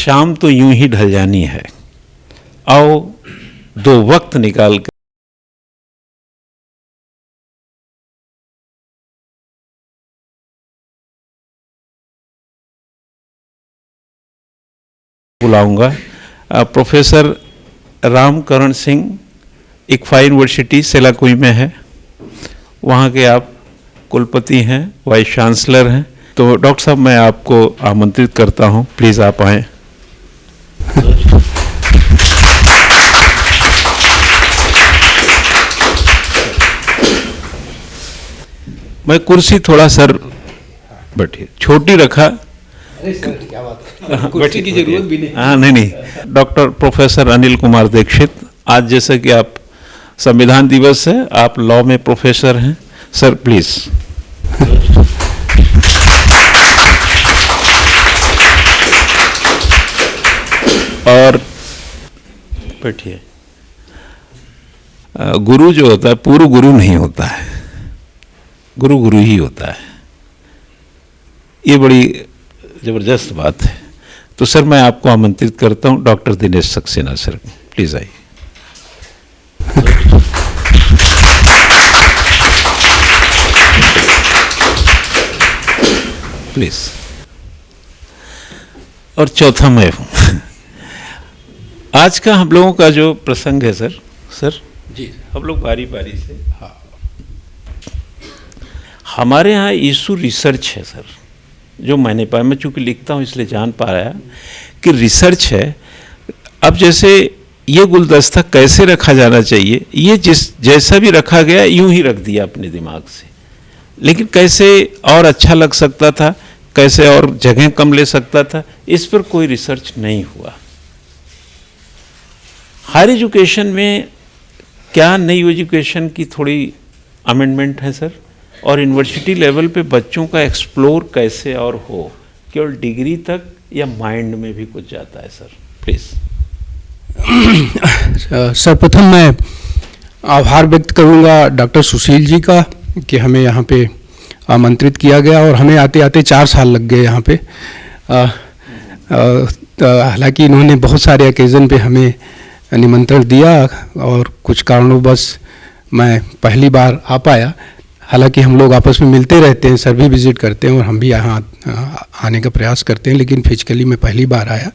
शाम तो यूं ही ढल जानी है, आओ दो वक्त निकाल कर बुलाऊंगा प्रोफेसर रामकरण सिंह, इक्फा यूनिवर्सिटी सेलाकुई में है, वहाँ के आप कुलपति हैं, वाइस चांसलर हैं। तो डॉक्टर साहब मैं आपको आमंत्रित करता हूँ, प्लीज़ आप आएँ। मैं कुर्सी थोड़ा सर बैठिए, छोटी रखा। अरे सर क्या बात है, कुर्सी की जरूरत भी नहीं। हाँ नहीं, डॉक्टर प्रोफेसर अनिल कुमार दीक्षित, आज जैसे कि आप संविधान दिवस है, आप लॉ में प्रोफेसर हैं, सर प्लीज। और बैठिए। गुरु जो होता है पूर्व गुरु नहीं होता है, गुरु गुरु ही होता है, ये बड़ी जबरदस्त बात है। तो सर मैं आपको आमंत्रित करता हूं, doctor Dinesh Saxena sir, please आइए। प्लीज। और चौथा मैं हूं। आज का हम लोगों का जो प्रसंग है सर जी, हम लोग बारी बारी से, हाँ, हमारे यहाँ इशू रिसर्च है सर, जो मैंने पाया, मैं चूंकि लिखता हूँ इसलिए जान पा रहा कि रिसर्च है। अब जैसे ये गुलदस्ता कैसे रखा जाना चाहिए, ये जैसा भी रखा गया यूं ही रख दिया अपने दिमाग से, लेकिन कैसे और अच्छा लग सकता था, कैसे और जगह कम ले सकता था, इस पर कोई रिसर्च नहीं हुआ। हायर एजुकेशन में क्या नई एजुकेशन की थोड़ी अमेंडमेंट है सर, और यूनिवर्सिटी लेवल पे बच्चों का एक्सप्लोर कैसे और हो, केवल डिग्री तक या माइंड में भी कुछ जाता है सर, प्लीज। सर्वप्रथम मैं आभार व्यक्त करूंगा डॉक्टर सुशील जी का कि हमें यहाँ पे आमंत्रित किया गया, और हमें आते आते 4 साल लग गए यहाँ पे। हालांकि इन्होंने बहुत सारे ओकेज़न पे हमें निमंत्रण दिया, और कुछ कारणों मैं पहली बार आ पाया। हालांकि हम लोग आपस में मिलते रहते हैं, सर भी विजिट करते हैं और हम भी यहाँ आने का प्रयास करते हैं, लेकिन फिजिकली मैं पहली बार आया।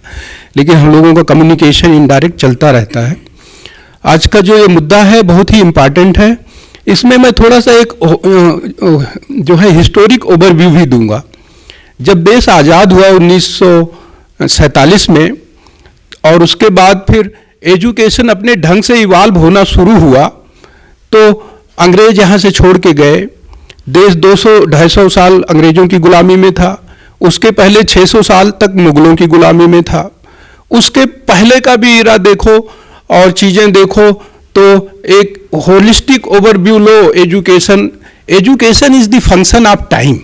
लेकिन हम लोगों का कम्युनिकेशन इनडायरेक्ट चलता रहता है। आज का जो ये मुद्दा है बहुत ही इम्पॉर्टेंट है। इसमें मैं थोड़ा सा एक जो है हिस्टोरिक ओवरव्यू भी दूंगा। जब देश आज़ाद हुआ 1947 में, और उसके बाद फिर एजुकेशन अपने ढंग से इवाल्व होना शुरू हुआ, तो अंग्रेज यहाँ से छोड़ के गए। देश 200-250 साल अंग्रेजों की गुलामी में था। उसके पहले 600 साल तक मुगलों की गुलामी में था। उसके पहले का भी इरा देखो और चीज़ें देखो, तो एक holistic overview low. Education is the function of time.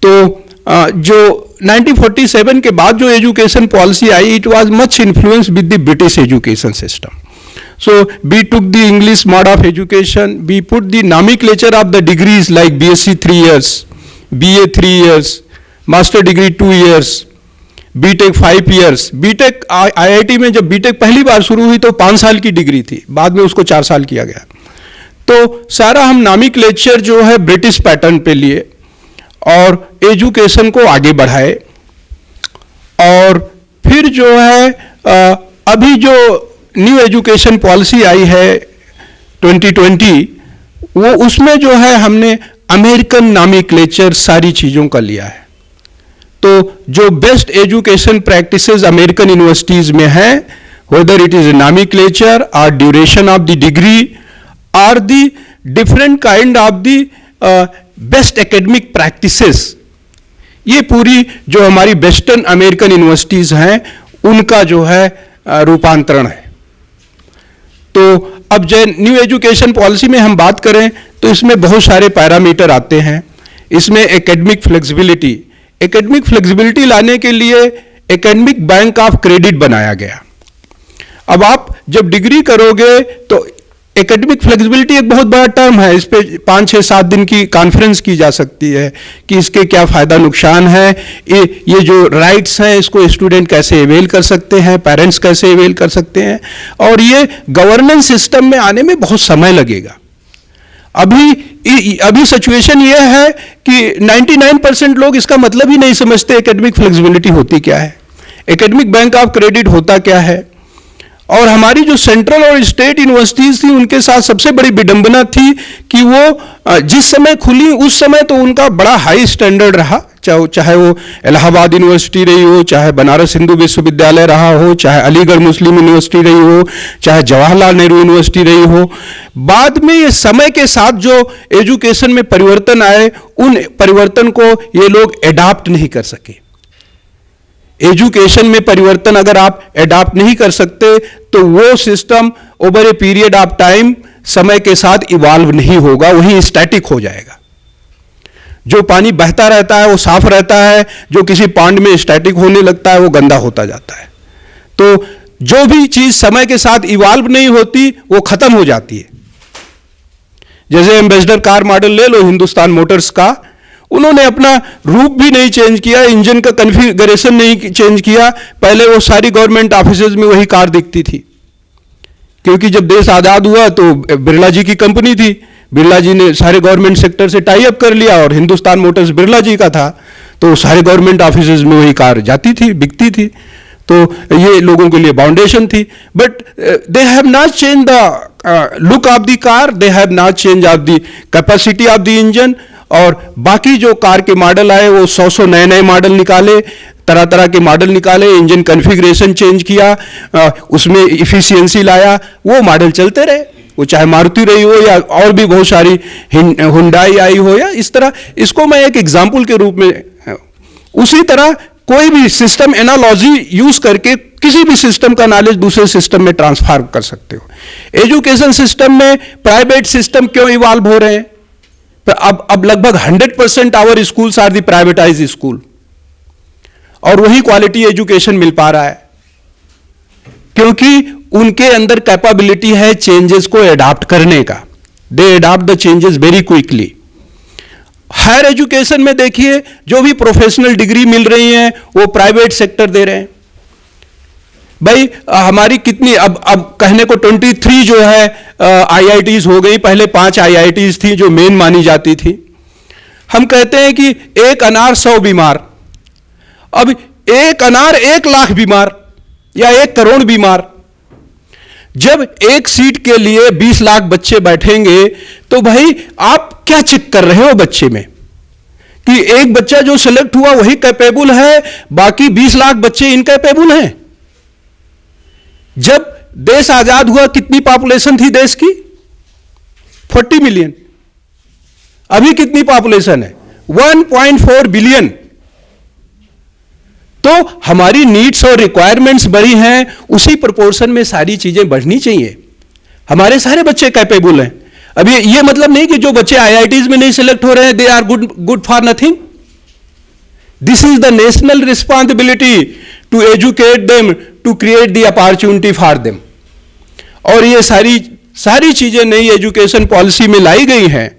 तो जो 1947 के बाद जो education policy I, it was much influence with the British education system. So we took the English mode of education. We put the nomenclature of the degrees like BSc 3 years, BA 3 years, master degree 2 years, BTech 5 years. BTech IIT में जब BTech पहली बार शुरू हुई तो 5 साल की degree थी, बाद में उसको 4 साल किया गया. तो सारा हम नॉमेनक्लेचर जो है ब्रिटिश पैटर्न पे लिए और एजुकेशन को आगे बढ़ाए. और फिर जो है अभी जो न्यू एजुकेशन पॉलिसी आई है 2020, वो उसमें जो है हमने अमेरिकन नॉमेनक्लेचर सारी चीज़ों का लिया है. तो जो best education practices American universities में है, वेदर इट इज़ नॉमेनक्लेचर और ड्यूरेशन ऑफ द डिग्री और the different kind of the best academic practices, ये पूरी जो हमारी वेस्टर्न अमेरिकन यूनिवर्सिटीज़ हैं उनका जो है रूपांतरण है. तो अब जो न्यू एजुकेशन पॉलिसी में हम बात करें तो इसमें बहुत सारे पैरामीटर आते हैं. इसमें एकेडमिक फ्लेक्सिबिलिटी लाने के लिए एकेडमिक बैंक ऑफ क्रेडिट बनाया गया. अब आप जब डिग्री करोगे तो एकेडमिक फ्लेक्सिबिलिटी एक बहुत बड़ा टर्म है, इस पे 5, 6, 7 दिन की कॉन्फ्रेंस की जा सकती है कि इसके क्या फायदा नुकसान है, ये जो राइट्स हैं इसको स्टूडेंट कैसे अवेल कर सकते हैं, पेरेंट्स कैसे अवेल कर सकते हैं, और ये गवर्नेंस सिस्टम में आने में बहुत समय लगेगा। अभी सिचुएशन ये है कि 99% लोग इसका मतलब ही नहीं समझते एकेडमिक फ्लेक्सिबिलिटी होती क्या है, एकेडमिक बैंक ऑफ क्रेडिट होता क्या है। और हमारी जो सेंट्रल और स्टेट यूनिवर्सिटीज थी उनके साथ सबसे बड़ी विडंबना थी कि वो जिस समय खुली उस समय तो उनका बड़ा हाई स्टैंडर्ड रहा, चाहे वो इलाहाबाद यूनिवर्सिटी रही हो, चाहे बनारस हिंदू विश्वविद्यालय रहा हो, चाहे अलीगढ़ मुस्लिम यूनिवर्सिटी रही हो, चाहे जवाहरलाल नेहरू यूनिवर्सिटी रही हो। बाद में ये समय के साथ जो एजुकेशन में परिवर्तन आए, उन परिवर्तन को ये लोग एडाप्ट नहीं कर सके। एजुकेशन में परिवर्तन अगर आप एडाप्ट नहीं कर सकते तो वो system over a period of time समय के साथ इवॉल्व नहीं होगा, वही स्टैटिक हो जाएगा। जो पानी बहता रहता है वो साफ रहता है, जो किसी पांड में स्टैटिक होने लगता है वो गंदा होता जाता है। तो जो भी चीज समय के साथ इवॉल्व नहीं होती वो खत्म हो जाती है। जैसे एम्बेसडर कार मॉडल ले लो हिंदुस्तान मोटर्स का, उन्होंने अपना रूप भी नहीं चेंज किया, इंजन का कॉन्फ़िगरेशन नहीं चेंज किया, पहले वो सारी गवर्नमेंट ऑफिसेज में वही कार दिखती थी। क्योंकि जब देश आज़ाद हुआ तो बिरला जी की कंपनी थी, बिरला जी ने सारे गवर्नमेंट सेक्टर से टाई अप कर लिया और हिंदुस्तान मोटर्स बिरला जी का था, तो सारे गवर्नमेंट ऑफिसेज में वही कार जाती थी, बिकती थी। तो ये लोगों के लिए फाउंडेशन थी, but they have not change the look of the car, they have not change of the capacity of the engine. और बाकी जो कार के मॉडल आए वो 100 नए नए मॉडल निकाले, तरह तरह के मॉडल निकाले, इंजन कॉन्फ़िगरेशन चेंज किया, उसमें इफिशियंसी लाया, वो मॉडल चलते रहे। वो चाहे मारुति रही हो या और भी बहुत सारी हुंडई आई हो, या इस तरह। इसको मैं एक एग्जाम्पल के रूप में, उसी तरह कोई भी सिस्टम एनालॉजी यूज करके किसी भी सिस्टम का नॉलेज दूसरे सिस्टम में ट्रांसफर कर सकते हो। एजुकेशन सिस्टम में प्राइवेट सिस्टम क्यों इवॉल्व हो रहे हैं? अब लगभग 100% our schools are the privatize school, और वही क्वालिटी एजुकेशन मिल पा रहा है क्योंकि उनके अंदर कैपेबिलिटी है चेंजेस को एडाप्ट करने का। They adapt the changes very quickly. Higher education में देखिए, जो भी प्रोफेशनल डिग्री मिल रही हैं वो प्राइवेट सेक्टर दे रहे हैं। भाई हमारी कितनी, अब कहने को 23 जो है आईआईटीज हो गई, पहले 5 आईआईटीज थी जो मेन मानी जाती थी। हम कहते हैं कि एक अनार 100 बीमार, अब एक अनार 1 लाख बीमार या 1 करोड़ बीमार। जब एक सीट के लिए 20 लाख बच्चे बैठेंगे तो भाई आप क्या चेक कर रहे हो बच्चे में कि एक बच्चा जो सिलेक्ट हुआ वही कैपेबल है, बाकी 20 लाख बच्चे इनकैपेबल हैं? जब देश आजाद हुआ कितनी पॉपुलेशन थी देश की? 40 मिलियन। अभी कितनी पॉपुलेशन है? 1.4 बिलियन। तो हमारी नीड्स और रिक्वायरमेंट्स बढ़ी हैं, उसी प्रोपोर्शन में सारी चीजें बढ़नी चाहिए। हमारे सारे बच्चे कैपेबल हैं। अभी ये मतलब नहीं कि जो बच्चे आईआईटीज में नहीं सिलेक्ट हो रहे हैं they are good for nothing. This is the national responsibility to educate them, to create the opportunity for them. और ये सारी चीजें नई एजुकेशन पॉलिसी में लाई गई हैं,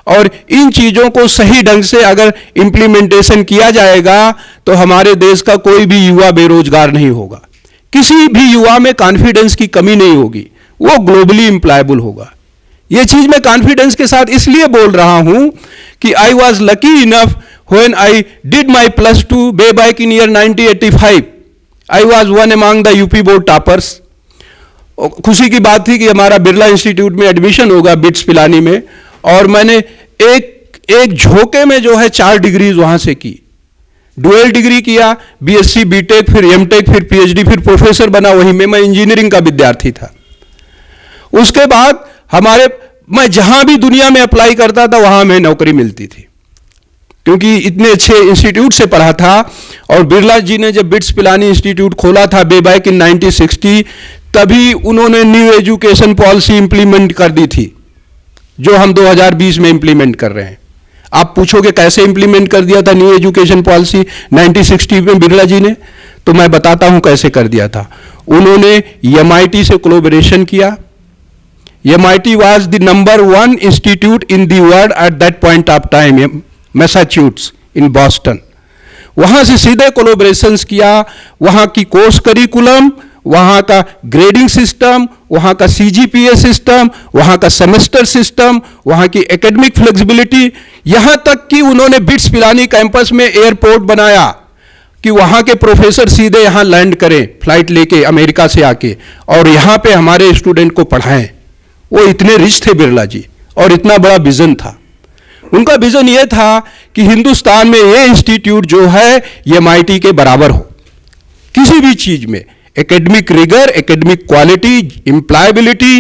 और इन चीजों को सही ढंग से अगर इंप्लीमेंटेशन किया जाएगा तो हमारे देश का कोई भी युवा बेरोजगार नहीं होगा, किसी भी युवा में कॉन्फिडेंस की कमी नहीं होगी, वो ग्लोबली एम्प्लॉयबल होगा। ये चीज मैं कॉन्फिडेंस के साथ इसलिए बोल रहा हूं कि I was lucky enough when I did my +2 way back in year 1985। I was one among the UP board toppers. खुशी की बात थी कि हमारा बिरला इंस्टीट्यूट में एडमिशन होगा बिट्स पिलानी में, और मैंने एक झोंके में जो है 4 डिग्रीज वहां से की। डुअल डिग्री किया, बीएससी, बीटेक, फिर एमटेक, फिर पीएचडी, फिर प्रोफेसर बना वहीं में। मैं इंजीनियरिंग का विद्यार्थी था। उसके बाद मैं जहां भी दुनिया में अप्लाई करता था वहां में नौकरी मिलती थी, क्योंकि इतने अच्छे इंस्टीट्यूट से पढ़ा था। और बिरला जी ने जब बिट्स पिलानी इंस्टीट्यूट खोला था वे बैक इन 1960, तभी उन्होंने न्यू एजुकेशन पॉलिसी इंप्लीमेंट कर दी थी, जो हम 2020 में इंप्लीमेंट कर रहे हैं। आप पूछोगे कैसे इंप्लीमेंट कर दिया था न्यू एजुकेशन पॉलिसी 1960 में बिरला जी ने, तो मैं बताता हूं कैसे कर दिया था। उन्होंने एमआईटी से कोलैबोरेशन किया। MIT was the #1 institute in the world at that point of time, Massachusetts in Boston. वहाँ से सीधे कोलैबोरेशंस किया, वहाँ की कोर्स करिकुलम, वहाँ का ग्रेडिंग सिस्टम, वहाँ का CGPA सिस्टम, वहाँ का सेमेस्टर सिस्टम, वहाँ की एकेडमिक फ्लेक्सिबिलिटी, यहाँ तक कि उन्होंने बिट्स पिलानी कैंपस में एयरपोर्ट बनाया कि वहाँ के प्रोफेसर सीधे यहाँ लैंड करें फ्लाइट लेके अमेरिका से आके और यहाँ पे हमारे स्टूडेंट को पढ़ाएं। वो इतने रिच थे बिरला जी और इतना बड़ा विजन था। उनका विजन ये था कि हिंदुस्तान में ये इंस्टीट्यूट जो है ये MIT के बराबर हो किसी भी चीज में, academic rigour, academic quality, employability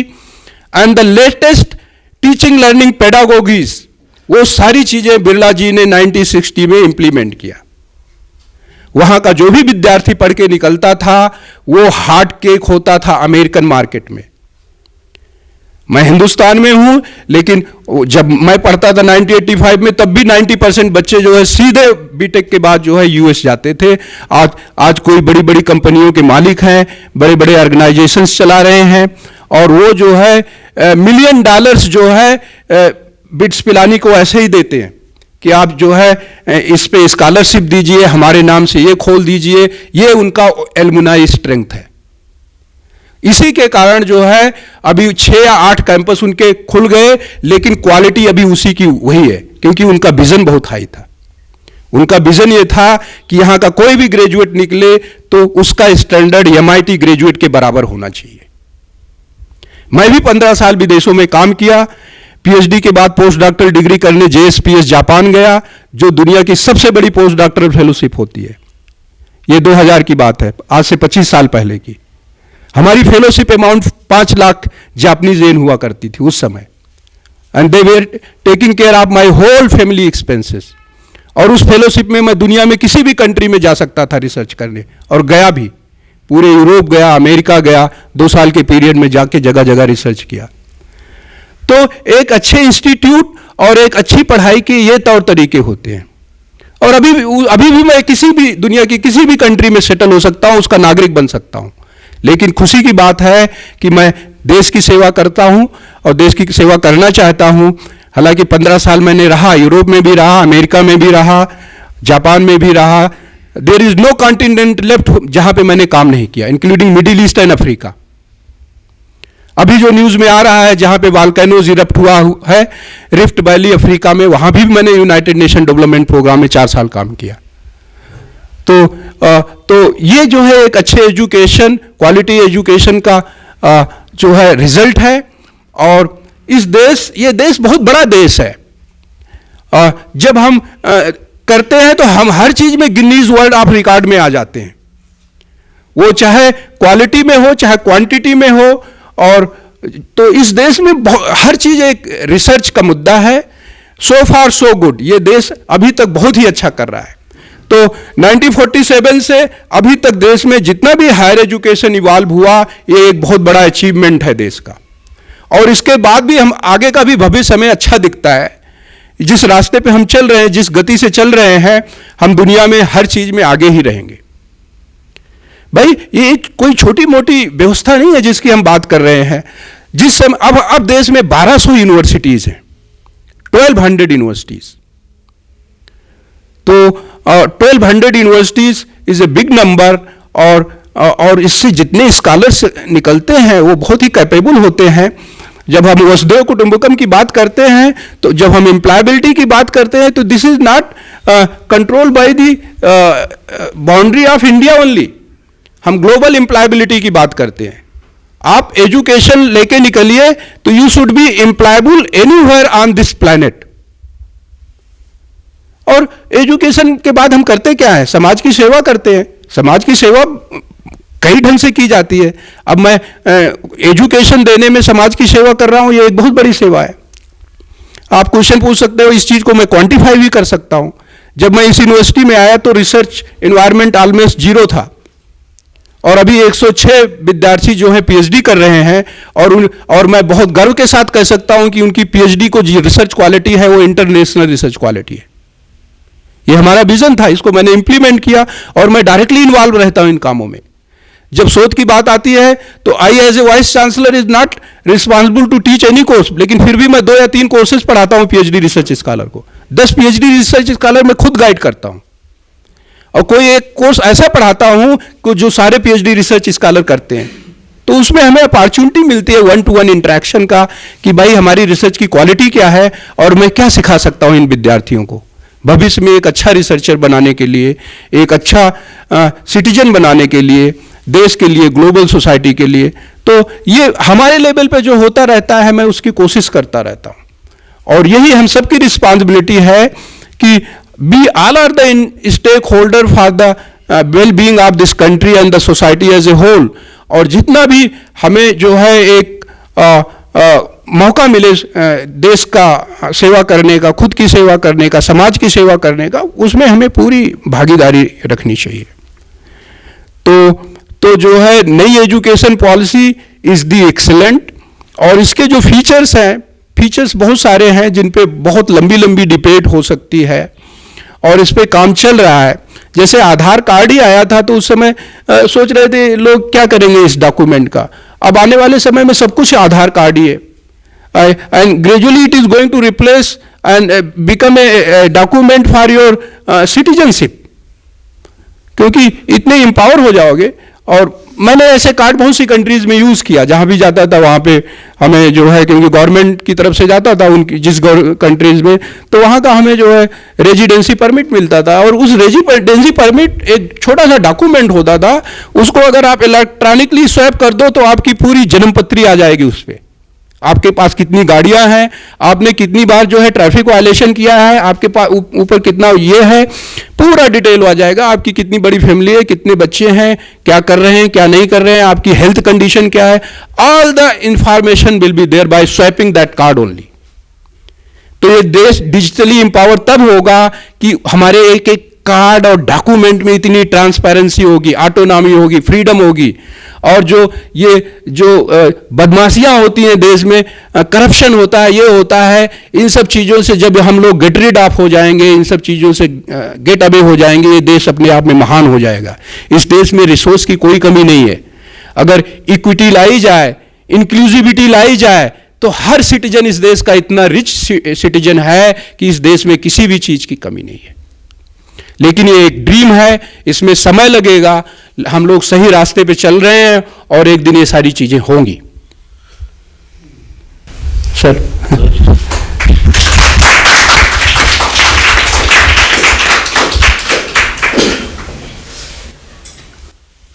and the latest teaching learning pedagogies, वो सारी चीजें बिरला जी ने 1960 में इंप्लीमेंट किया। वहां का जो भी विद्यार्थी पढ़ के निकलता था वो हार्ट केक होता था अमेरिकन मार्केट में। मैं हिंदुस्तान में हूं, लेकिन जब मैं पढ़ता था 1985 में, तब भी 90% बच्चे जो है सीधे बीटेक के बाद जो है US जाते थे। आज कोई बड़ी बड़ी कंपनियों के मालिक हैं, बड़े बड़े ऑर्गेनाइजेशंस चला रहे हैं और वो जो है $1 मिलियन जो है बिट्स पिलानी को ऐसे ही देते हैं कि आप जो है इस पे स्कॉलरशिप दीजिए, हमारे नाम से ये खोल दीजिए। ये उनका एलुमनाई स्ट्रेंथ है। इसी के कारण जो है अभी 6 या 8 कैंपस उनके खुल गए, लेकिन क्वालिटी अभी उसी की वही है, क्योंकि उनका विजन बहुत हाई था। उनका विजन ये था कि यहां का कोई भी ग्रेजुएट निकले तो उसका स्टैंडर्ड MIT ग्रेजुएट के बराबर होना चाहिए। मैं भी 15 साल विदेशों में काम किया। PhD के बाद पोस्ट डॉक्टरल डिग्री करने JSPS जापान गया, जो दुनिया की सबसे बड़ी पोस्ट डॉक्टरल फेलोशिप होती है। ये 2000 की बात है, आज से 25 साल पहले की। हमारी fellowship amount 5 lakh Japanese yen हुआ करती थी उस समय, and they were taking care of my whole family expenses. और उस फेलोशिप में मैं दुनिया में किसी भी कंट्री में जा सकता था रिसर्च करने, और गया भी। पूरे यूरोप गया, अमेरिका गया, 2 साल के पीरियड में जाके जगह जगह रिसर्च किया। तो एक अच्छे इंस्टीट्यूट और एक अच्छी पढ़ाई के ये तौर तरीके होते हैं। और अभी भी मैं किसी भी दुनिया की किसी भी कंट्री में सेटल हो सकता हूं, उसका नागरिक बन सकता हूं। लेकिन खुशी की बात है कि मैं देश की सेवा करता हूं और देश की सेवा करना चाहता हूं। हालांकि 15 साल मैंने रहा, यूरोप में भी रहा, अमेरिका में भी रहा, जापान में भी रहा। There is no continent left जहां पे मैंने काम नहीं किया, including Middle East and Africa. अभी जो न्यूज में आ रहा है जहां पे वॉल्केनोज इरप्ट हुआ है रिफ्ट वैली अफ्रीका में, वहां भी मैंने यूनाइटेड नेशन डेवलपमेंट प्रोग्राम में 4 साल काम किया। तो ये जो है एक अच्छे एजुकेशन, क्वालिटी एजुकेशन का जो है रिजल्ट है। और ये देश बहुत बड़ा देश है। जब हम करते हैं तो हम हर चीज में गिनीज वर्ल्ड ऑफ रिकॉर्ड में आ जाते हैं, वो चाहे क्वालिटी में हो चाहे क्वांटिटी में हो। और तो इस देश में हर चीज एक रिसर्च का मुद्दा है। सो फार सो गुड, ये देश अभी तक बहुत ही अच्छा कर रहा है। तो 1947 से अभी तक देश में जितना भी हायर एजुकेशन इवॉल्व हुआ, ये एक बहुत बड़ा अचीवमेंट है देश का। और इसके बाद भी हम आगे का भी भविष्य हमें अच्छा दिखता है। जिस रास्ते पे हम चल रहे हैं, जिस गति से चल रहे हैं, हम दुनिया में हर चीज में आगे ही रहेंगे। भाई ये कोई छोटी मोटी व्यवस्था नहीं है जिसकी हम बात कर रहे हैं। जिस समय अब देश में 1200 यूनिवर्सिटीज हैं, 1200 यूनिवर्सिटीज। तो 1200 universities is a big number. और इससे जितने स्कॉलर्स निकलते हैं वो बहुत ही कैपेबल होते हैं। जब हम वसुधैव कुटुंबकम की बात करते हैं, तो जब हम एम्प्लॉयबिलिटी की बात करते हैं, तो this is not control by the boundary of India only. हम ग्लोबल एम्प्लॉयबिलिटी की बात करते हैं। आप एजुकेशन लेके निकलिए तो you should be employable anywhere on this planet. और एजुकेशन के बाद हम करते क्या है? समाज की सेवा करते हैं। समाज की सेवा कई ढंग से की जाती है। अब मैं एजुकेशन देने में समाज की सेवा कर रहा हूं, ये एक बहुत बड़ी सेवा है। आप क्वेश्चन पूछ सकते हो, इस चीज को मैं क्वांटिफाई भी कर सकता हूं। जब मैं इस यूनिवर्सिटी में आया तो रिसर्च एनवायरनमेंट ऑलमोस्ट 0 था, और अभी 106 विद्यार्थी जो है PhD कर रहे हैं। और मैं बहुत गर्व के साथ कह सकता हूं कि उनकी PhD को जो रिसर्च क्वालिटी है वो इंटरनेशनल रिसर्च क्वालिटी है। ये हमारा विजन था, इसको मैंने इंप्लीमेंट किया और मैं डायरेक्टली इन्वॉल्व रहता हूं इन कामों में। जब शोध की बात आती है तो I as a vice chancellor is not responsible to teach any course, लेकिन फिर भी मैं 2 या 3 कोर्सेज पढ़ाता हूं पीएचडी रिसर्च स्कॉलर को। 10 पीएचडी रिसर्च स्कॉलर मैं खुद गाइड करता हूं, और कोई एक कोर्स ऐसा पढ़ाता हूं कि जो सारे पीएचडी रिसर्च स्कॉलर करते हैं। तो उसमें हमें अपॉर्चुनिटी मिलती है 1-to-1 इंटरेक्शन का, कि भाई हमारी रिसर्च की क्वालिटी क्या है और मैं क्या सिखा सकता हूं इन विद्यार्थियों को भविष्य में एक अच्छा रिसर्चर बनाने के लिए, एक अच्छा सिटीजन बनाने के लिए, देश के लिए, ग्लोबल सोसाइटी के लिए। तो ये हमारे लेवल पे जो होता रहता है मैं उसकी कोशिश करता रहता हूं, और यही हम सबकी रिस्पॉन्सिबिलिटी है कि we all are the stakeholder for the wellbeing of this country and the society as a whole. और जितना भी हमें जो है एक मौका मिले देश का सेवा करने का, खुद की सेवा करने का, समाज की सेवा करने का, उसमें हमें पूरी भागीदारी रखनी चाहिए। तो जो है नई education policy is the excellent, और इसके जो फीचर्स हैं, फीचर्स बहुत सारे हैं जिन पे बहुत लंबी लंबी डिबेट हो सकती है, और इस पे काम चल रहा है। जैसे आधार कार्ड ही आया था तो उस समय सोच रहे थे लोग क्या करेंगे इस डॉक्यूमेंट का। अब आने वाले समय में सब कुछ आधार कार्ड ही है, and gradually it is going to replace and become a document for your citizenship, क्योंकि इतने एम्पावर हो जाओगे। और मैंने ऐसे कार्ड बहुत सी कंट्रीज में यूज किया, जहां भी जाता था वहां पे हमें जो है, क्योंकि गवर्नमेंट की तरफ से जाता था उनकी जिस कंट्रीज में, तो वहां का हमें जो है रेजिडेंसी परमिट मिलता था, और उस रेजिडेंसी परमिट एक छोटा सा डॉक्यूमेंट होता था, उसको अगर आप इलेक्ट्रॉनिकली स्वैप कर दो तो आपकी पूरी जन्मपत्री आ जाएगी उस पर, आपके पास कितनी गाड़ियां हैं, आपने कितनी बार जो है ट्रैफिक वायलेशन किया है, आपके पास ऊपर कितना ये है, पूरा डिटेल आ जाएगा। आपकी कितनी बड़ी फैमिली है, कितने बच्चे हैं, क्या कर रहे हैं, क्या नहीं कर रहे हैं, आपकी हेल्थ कंडीशन क्या है, all the information will be there by swapping that card only. तो ये देश डिजिटली एम्पावर तब होगा कि हमारे एक एक कार्ड और डॉक्यूमेंट में इतनी ट्रांसपेरेंसी होगी, ऑटोनॉमी होगी, फ्रीडम होगी, और जो बदमाशियां होती हैं देश में, करप्शन होता है, ये होता है, इन सब चीज़ों से जब हम लोग गेट रिड ऑफ हो जाएंगे, इन सब चीज़ों से गेट अवे हो जाएंगे, ये देश अपने आप में महान हो जाएगा। इस देश में रिसोर्स की कोई कमी नहीं है। अगर इक्विटी लाई जाए, इंक्लूसिविटी लाई जाए, तो हर सिटीजन इस देश का इतना रिच सिटीजन है कि इस देश में किसी भी चीज़ की कमी नहीं है। लेकिन ये एक ड्रीम है, इसमें समय लगेगा, हम लोग सही रास्ते पे चल रहे हैं, और एक दिन ये सारी चीजें होंगी। सर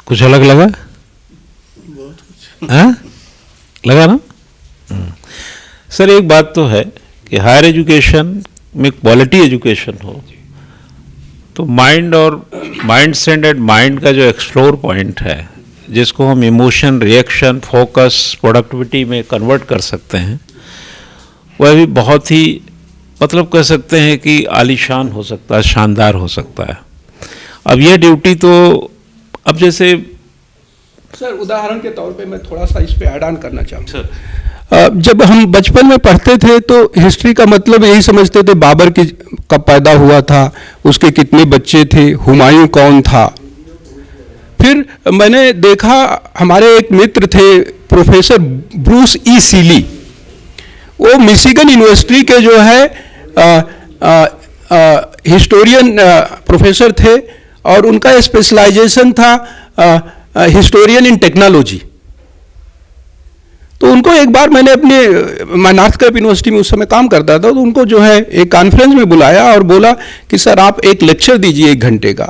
कुछ अलग लगा? बहुत कुछ लगा ना? सर एक बात तो है कि हायर एजुकेशन में क्वालिटी एजुकेशन हो तो माइंड और माइंड सेट एंड माइंड का जो एक्सप्लोर पॉइंट है, जिसको हम इमोशन, रिएक्शन, फोकस, प्रोडक्टिविटी में कन्वर्ट कर सकते हैं, वह भी बहुत ही मतलब कह सकते हैं कि आलीशान हो सकता है, शानदार हो सकता है। अब यह ड्यूटी तो अब जैसे सर उदाहरण के तौर पे मैं थोड़ा सा इस पे ऐड ऑन करना चाहूँगा। जब हम बचपन में पढ़ते थे तो हिस्ट्री का मतलब यही समझते थे बाबर की कब पैदा हुआ था, उसके कितने बच्चे थे, हुमायूं कौन था। फिर मैंने देखा हमारे एक मित्र थे प्रोफेसर ब्रूस ई सीली, वो मिशिगन यूनिवर्सिटी के जो है हिस्टोरियन प्रोफेसर थे, और उनका स्पेशलाइजेशन था हिस्टोरियन इन टेक्नोलॉजी। तो उनको एक बार मैंने मैं नॉर्थ कैप यूनिवर्सिटी में उस समय काम करता था, तो उनको जो है एक कॉन्फ्रेंस में बुलाया और बोला कि सर आप एक लेक्चर दीजिए 1 घंटे का।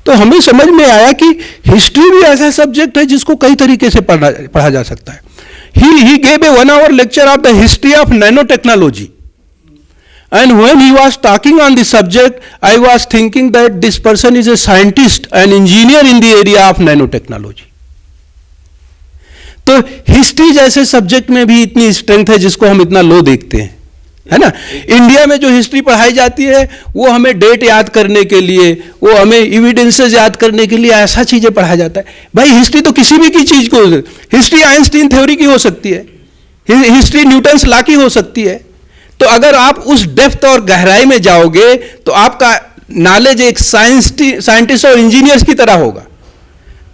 तो हमें समझ में आया कि हिस्ट्री भी ऐसा सब्जेक्ट है जिसको कई तरीके से पढ़ा जा सकता है। He gave a 1 hour lecture of the history of nanotechnology, and when he was talking on the subject, I was thinking that this person is a scientist, an engineer in the area of nanotechnology. तो history जैसे subject में भी इतनी strength है जिसको हम इतना लो देखते हैं, है ना। इंडिया में जो हिस्ट्री पढ़ाई जाती है वो हमें डेट याद करने के लिए, वो हमें एविडेंसेस याद करने के लिए ऐसा चीजें पढ़ाया जाता है। भाई हिस्ट्री तो किसी भी की चीज को, हिस्ट्री आइंस्टीन थ्योरी की हो सकती है, हिस्ट्री न्यूटन्स लॉ की हो सकती है। तो अगर आप उस डेप्थ और गहराई में जाओगे तो आपका नॉलेज एक साइंटिस्ट और इंजीनियर्स की तरह होगा।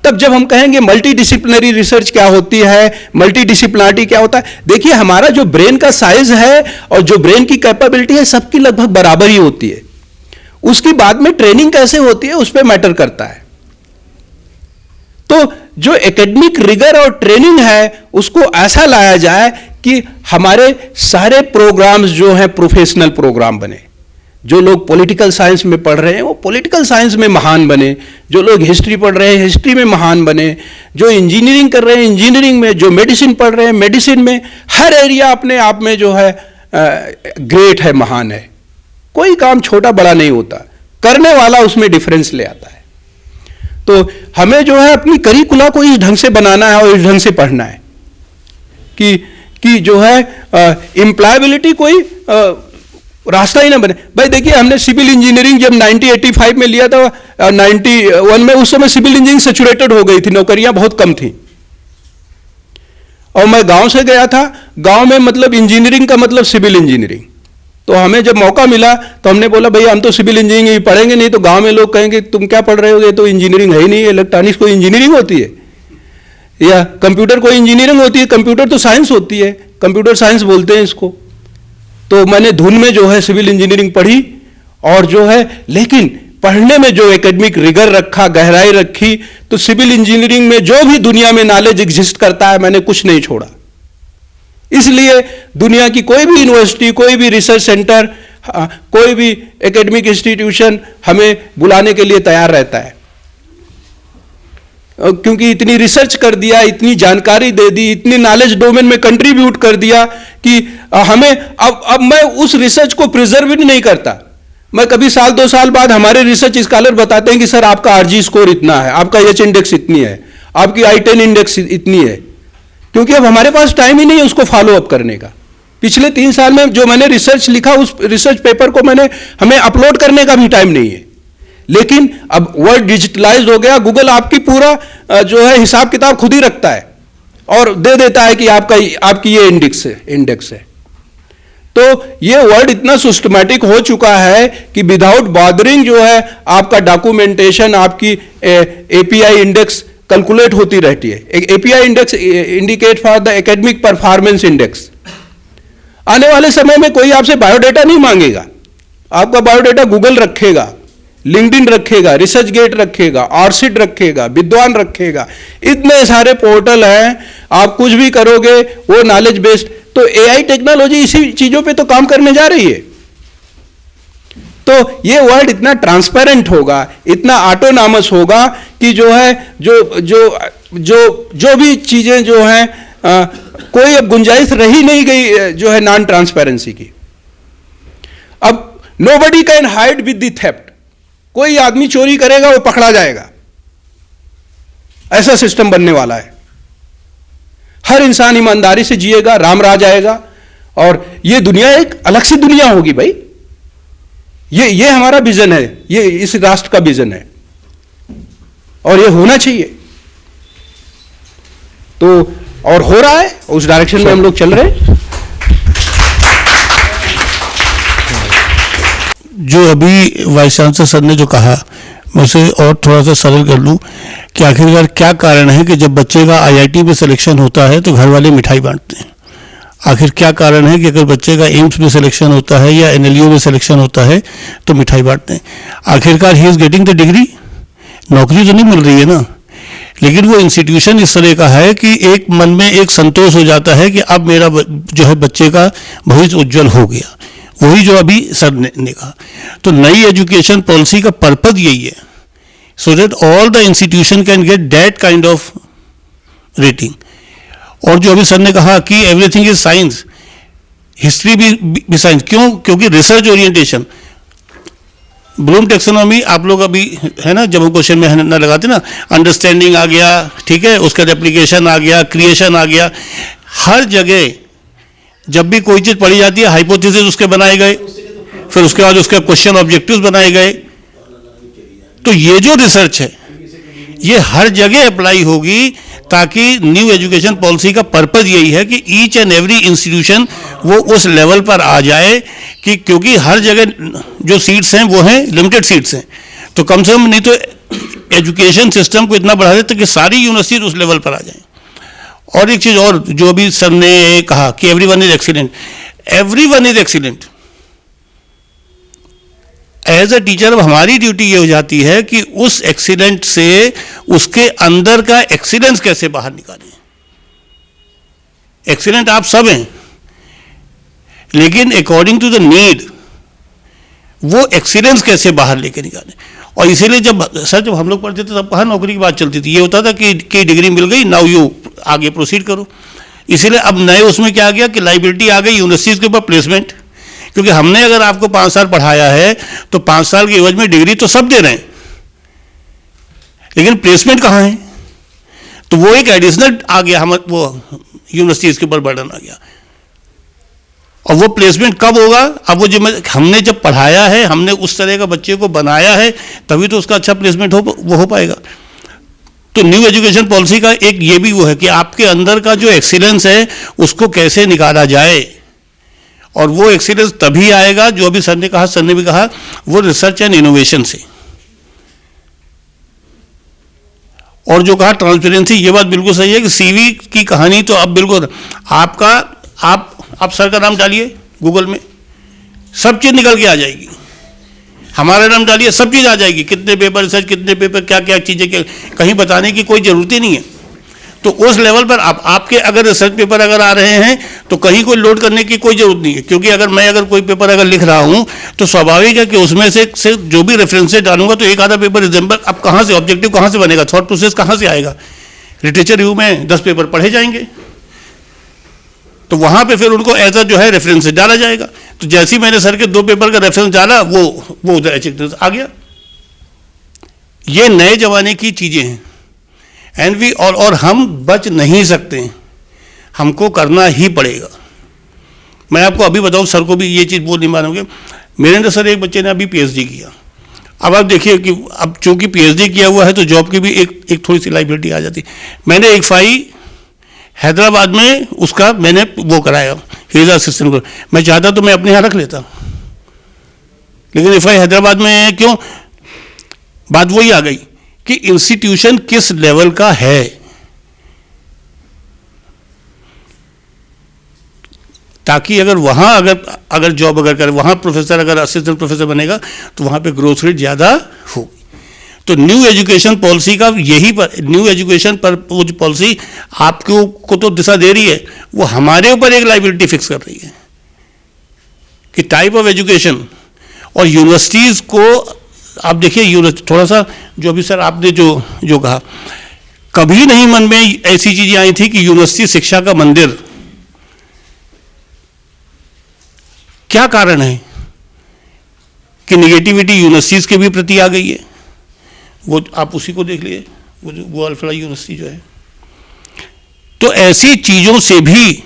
तब जब हम कहेंगे मल्टी डिसिप्लिनरी रिसर्च क्या होती है, मल्टी डिसिप्लिनरिटी क्या होता है, देखिए हमारा जो ब्रेन का साइज है और जो ब्रेन की कैपेबिलिटी है सबकी लगभग बराबर ही होती है। उसकी बाद में ट्रेनिंग कैसे होती है उस पर मैटर करता है। तो जो एकेडमिक रिगर और ट्रेनिंग है उसको ऐसा लाया जाए कि हमारे सारे प्रोग्राम्स जो हैं प्रोफेशनल प्रोग्राम बने। जो लोग पॉलिटिकल साइंस में पढ़ रहे हैं वो पॉलिटिकल साइंस में महान बने, जो लोग हिस्ट्री पढ़ रहे हैं हिस्ट्री में महान बने, जो इंजीनियरिंग कर रहे हैं इंजीनियरिंग में, जो मेडिसिन पढ़ रहे हैं मेडिसिन में। हर एरिया अपने आप में जो है ग्रेट है, महान है। कोई काम छोटा बड़ा नहीं होता, करने वाला उसमें डिफरेंस ले आता है। तो हमें जो है अपनी करिकुला को इस ढंग से बनाना है और इस ढंग से पढ़ना है कि जो है एम्प्लॉयबिलिटी कोई रास्ता ही ना बने। भाई देखिए हमने सिविल इंजीनियरिंग जब 1985 में लिया था, 91 में, उस समय सिविल इंजीनियरिंग सैचुरेटेड हो गई थी, नौकरियां बहुत कम थी। और मैं गांव से गया था, गांव में मतलब इंजीनियरिंग का मतलब सिविल इंजीनियरिंग। तो हमें जब मौका मिला तो हमने बोला भैया हम तो सिविल इंजीनियरिंग ही पढ़ेंगे, नहीं तो गांव में लोग कहेंगे तुम क्या पढ़ रहे हो, ये तो इंजीनियरिंग है ही नहीं, इलेक्ट्रॉनिक्स कोई इंजीनियरिंग होती है, या कंप्यूटर कोई इंजीनियरिंग होती है, कंप्यूटर तो साइंस होती है, कंप्यूटर साइंस बोलते हैं इसको। तो मैंने धुन में जो है सिविल इंजीनियरिंग पढ़ी, और जो है लेकिन पढ़ने में जो एकेडमिक रिगर रखा, गहराई रखी, तो सिविल इंजीनियरिंग में जो भी दुनिया में नॉलेज एग्जिस्ट करता है मैंने कुछ नहीं छोड़ा। इसलिए दुनिया की कोई भी यूनिवर्सिटी, कोई भी रिसर्च सेंटर, कोई भी एकेडमिक इंस्टीट्यूशन हमें बुलाने के लिए तैयार रहता है, क्योंकि इतनी रिसर्च कर दिया, इतनी जानकारी दे दी, इतनी नॉलेज डोमेन में कंट्रीब्यूट कर दिया कि हमें अब मैं उस रिसर्च को प्रिजर्व ही नहीं करता। मैं कभी साल 2 साल बाद हमारे रिसर्च स्कॉलर बताते हैं कि सर आपका आरजी स्कोर इतना है, आपका एच इंडेक्स इतनी है, आपकी I10 इंडेक्स इतनी है, क्योंकि अब हमारे पास टाइम ही नहीं है उसको फॉलो अप करने का। पिछले 3 साल में जो मैंने रिसर्च लिखा उस रिसर्च पेपर को हमें अपलोड करने का भी टाइम नहीं है। लेकिन अब वर्ल्ड डिजिटलाइज्ड हो गया, गूगल आपकी पूरा जो है हिसाब किताब खुद ही रखता है और दे देता है कि आपकी ये इंडेक्स है। तो ये वर्ल्ड इतना सिस्टमैटिक हो चुका है कि विदाउट बॉदरिंग जो है आपका डॉक्यूमेंटेशन, आपकी एपीआई इंडेक्स कैलकुलेट होती रहती है। API index indicate for the academic performance index. आने वाले समय में कोई आपसे बायोडाटा नहीं मांगेगा, आपका बायोडाटा गूगल रखेगा, लिंक्डइन रखेगा, रिसर्च गेट रखेगा, ऑर्सिड रखेगा, विद्वान रखेगा, इतने सारे पोर्टल हैं, आप कुछ भी करोगे वो नॉलेज बेस्ड। तो एआई टेक्नोलॉजी इसी चीजों पे तो काम करने जा रही है। तो ये वर्ल्ड इतना ट्रांसपेरेंट होगा, इतना ऑटोनॉमस होगा कि जो है जो भी चीजें जो हैं कोई अब गुंजाइश रही नहीं गई जो है नॉन ट्रांसपेरेंसी की। अब nobody can hide with the theft, कोई आदमी चोरी करेगा वो पकड़ा जाएगा, ऐसा सिस्टम बनने वाला है। हर इंसान ईमानदारी से जिएगा, राम राज आएगा, और ये दुनिया एक अलग सी दुनिया होगी भाई। ये हमारा विजन है, ये इस राष्ट्र का विजन है और ये होना चाहिए। तो और हो रहा है, उस डायरेक्शन में हम लोग चल रहे हैं। जो अभी वाइस चांसलर सर ने जो कहा मैं उसे और थोड़ा सा सरल कर लूँ कि आखिरकार क्या कारण है कि जब बच्चे का आईआईटी में सिलेक्शन होता है तो घर वाले मिठाई बांटते हैं। आखिर क्या कारण है कि अगर बच्चे का एम्स में सिलेक्शन होता है या एनएलयू में सिलेक्शन होता है तो मिठाई बांटते हैं। आखिरकार he is getting the degree, नौकरी तो नहीं मिल रही है ना, लेकिन वो इंस्टीट्यूशन इस तरह का है कि एक मन में एक संतोष हो जाता है कि अब मेरा जो है बच्चे का भविष्य उज्जवल हो गया। वही जो अभी सर ने कहा, तो नई एजुकेशन पॉलिसी का पर्पज यही है, so that all the institution can get that kind of rating. और जो अभी सर ने कहा कि एवरीथिंग इज साइंस, हिस्ट्री भी साइंस, क्यों? क्योंकि रिसर्च ओरिएंटेशन, ब्लूम टेक्सोनॉमी आप लोग अभी है ना, जब हम क्वेश्चन में ना लगाते ना, अंडरस्टैंडिंग आ गया, ठीक है, उसका रेप्लिकेशन आ गया, क्रिएशन आ गया। हर जगह जब भी कोई चीज पढ़ी जाती है हाइपोथेसिस उसके बनाए गए, फिर उसके बाद उसके क्वेश्चन ऑब्जेक्टिव्स बनाए गए। तो ये जो रिसर्च है ये हर जगह अप्लाई होगी, ताकि न्यू एजुकेशन पॉलिसी का पर्पज यही है कि ईच एंड एवरी इंस्टीट्यूशन वो उस लेवल पर आ जाए कि, क्योंकि हर जगह जो सीट्स हैं वो हैं लिमिटेड सीट्स हैं, तो कम से कम नहीं तो एजुकेशन सिस्टम को इतना बढ़ा देते कि सारी यूनिवर्सिटी उस लेवल पर आ जाए। और एक चीज़ और जो अभी सर ने कहा कि everyone is excellent, everyone is excellent. As a teacher अब हमारी ड्यूटी ये हो जाती है कि उस एक्सीलेंट से उसके अंदर का एक्सीलेंस कैसे बाहर निकालें। एक्सीलेंट आप सब हैं, लेकिन अकॉर्डिंग टू द नीड वो एक्सीलेंस कैसे बाहर लेके निकालें। और इसीलिए जब हम लोग पढ़ते थे तब कहाँ नौकरी की बात चलती थी, ये होता था कि डिग्री मिल गई, नाउ यू आगे प्रोसीड करो। इसीलिए अब नए उसमें क्या आ गया कि लाइबिलिटी आ गई यूनिवर्सिटीज के ऊपर प्लेसमेंट, क्योंकि हमने अगर आपको 5 साल पढ़ाया है तो 5 साल की एवज में डिग्री तो सब दे रहे हैं, लेकिन प्लेसमेंट कहाँ है। तो वो एक एडिशनल आ गया, हम वो यूनिवर्सिटीज के ऊपर बर्डन आ गया। और वो प्लेसमेंट कब होगा, अब वो हमने जब पढ़ाया है, हमने उस तरह का बच्चे को बनाया है, तभी तो उसका अच्छा प्लेसमेंट हो पाएगा। तो न्यू एजुकेशन पॉलिसी का एक ये भी वो है कि आपके अंदर का जो एक्सीलेंस है उसको कैसे निकाला जाए। और वो एक्सीलेंस तभी आएगा, जो अभी सर ने भी कहा, वो रिसर्च एंड इनोवेशन से। और जो कहा ट्रांसपेरेंसी, ये बात बिल्कुल सही है कि सीवी की कहानी तो अब बिल्कुल आप सर का नाम डालिए गूगल में, सब चीज़ निकल के आ जाएगी। हमारा नाम डालिए, सब चीज़ आ जाएगी, कितने पेपर रिसर्च, कितने पेपर, क्या क्या चीज़ें, कहीं बताने की कोई ज़रूरत ही नहीं है। तो उस लेवल पर आपके अगर रिसर्च पेपर अगर आ रहे हैं तो कहीं कोई लोड करने की कोई ज़रूरत नहीं है, क्योंकि अगर कोई पेपर अगर लिख रहा हूँ तो स्वाभाविक है कि उसमें से जो भी रेफरेंसेस डालूंगा तो एक आधा पेपर रिजेंबल, अब कहाँ से ऑब्जेक्टिव कहाँ से बनेगा, थॉट प्रोसेस कहाँ से आएगा। लिटरेचर रिव्यू में 10 पेपर पढ़े जाएंगे, तो वहाँ पे फिर उनको एज अ जो है रेफरेंस डाला जाएगा। तो जैसे ही मैंने सर के 2 पेपर का रेफरेंस डाला वो उधर एचेक्टेंस आ गया। ये नए जमाने की चीज़ें हैं एंड वी और हम बच नहीं सकते, हमको करना ही पड़ेगा। मैं आपको अभी बताऊँ, सर को भी ये चीज़ बोल नहीं मानोगे, मेरे अंदर सर एक बच्चे ने अभी पीएचडी किया। अब आप देखिए कि अब चूंकि पीएचडी किया हुआ है तो जॉब की भी एक थोड़ी सी लाइबिलिटी आ जाती। मैंने एक फाई हैदराबाद में उसका मैंने वो कराया, ही असिस्टेंट। मैं चाहता तो मैं अपने यहाँ रख लेता, लेकिन एफआई हैदराबाद में क्यों, बात वही आ गई कि इंस्टीट्यूशन किस लेवल का है। ताकि अगर वहाँ अगर जॉब अगर करे, वहाँ प्रोफेसर अगर असिस्टेंट प्रोफेसर बनेगा तो वहाँ पे ग्रोथ रेट ज़्यादा होगी। तो न्यू एजुकेशन पॉलिसी का यही न्यू एजुकेशन पर पॉलिसी आपको तो दिशा दे रही है, वो हमारे ऊपर एक लाइबिलिटी फिक्स कर रही है कि टाइप ऑफ एजुकेशन। और यूनिवर्सिटीज़ को आप देखिए, थोड़ा सा जो अभी सर आपने जो कहा, कभी नहीं मन में ऐसी चीज़ें आई थी कि यूनिवर्सिटी शिक्षा का मंदिर। क्या कारण है कि निगेटिविटी यूनिवर्सिटीज़ के भी प्रति आ गई है। वो आप उसी को देख लिए, वो अल्फ्रेड यूनिवर्सिटी जो है। तो ऐसी चीज़ों से भी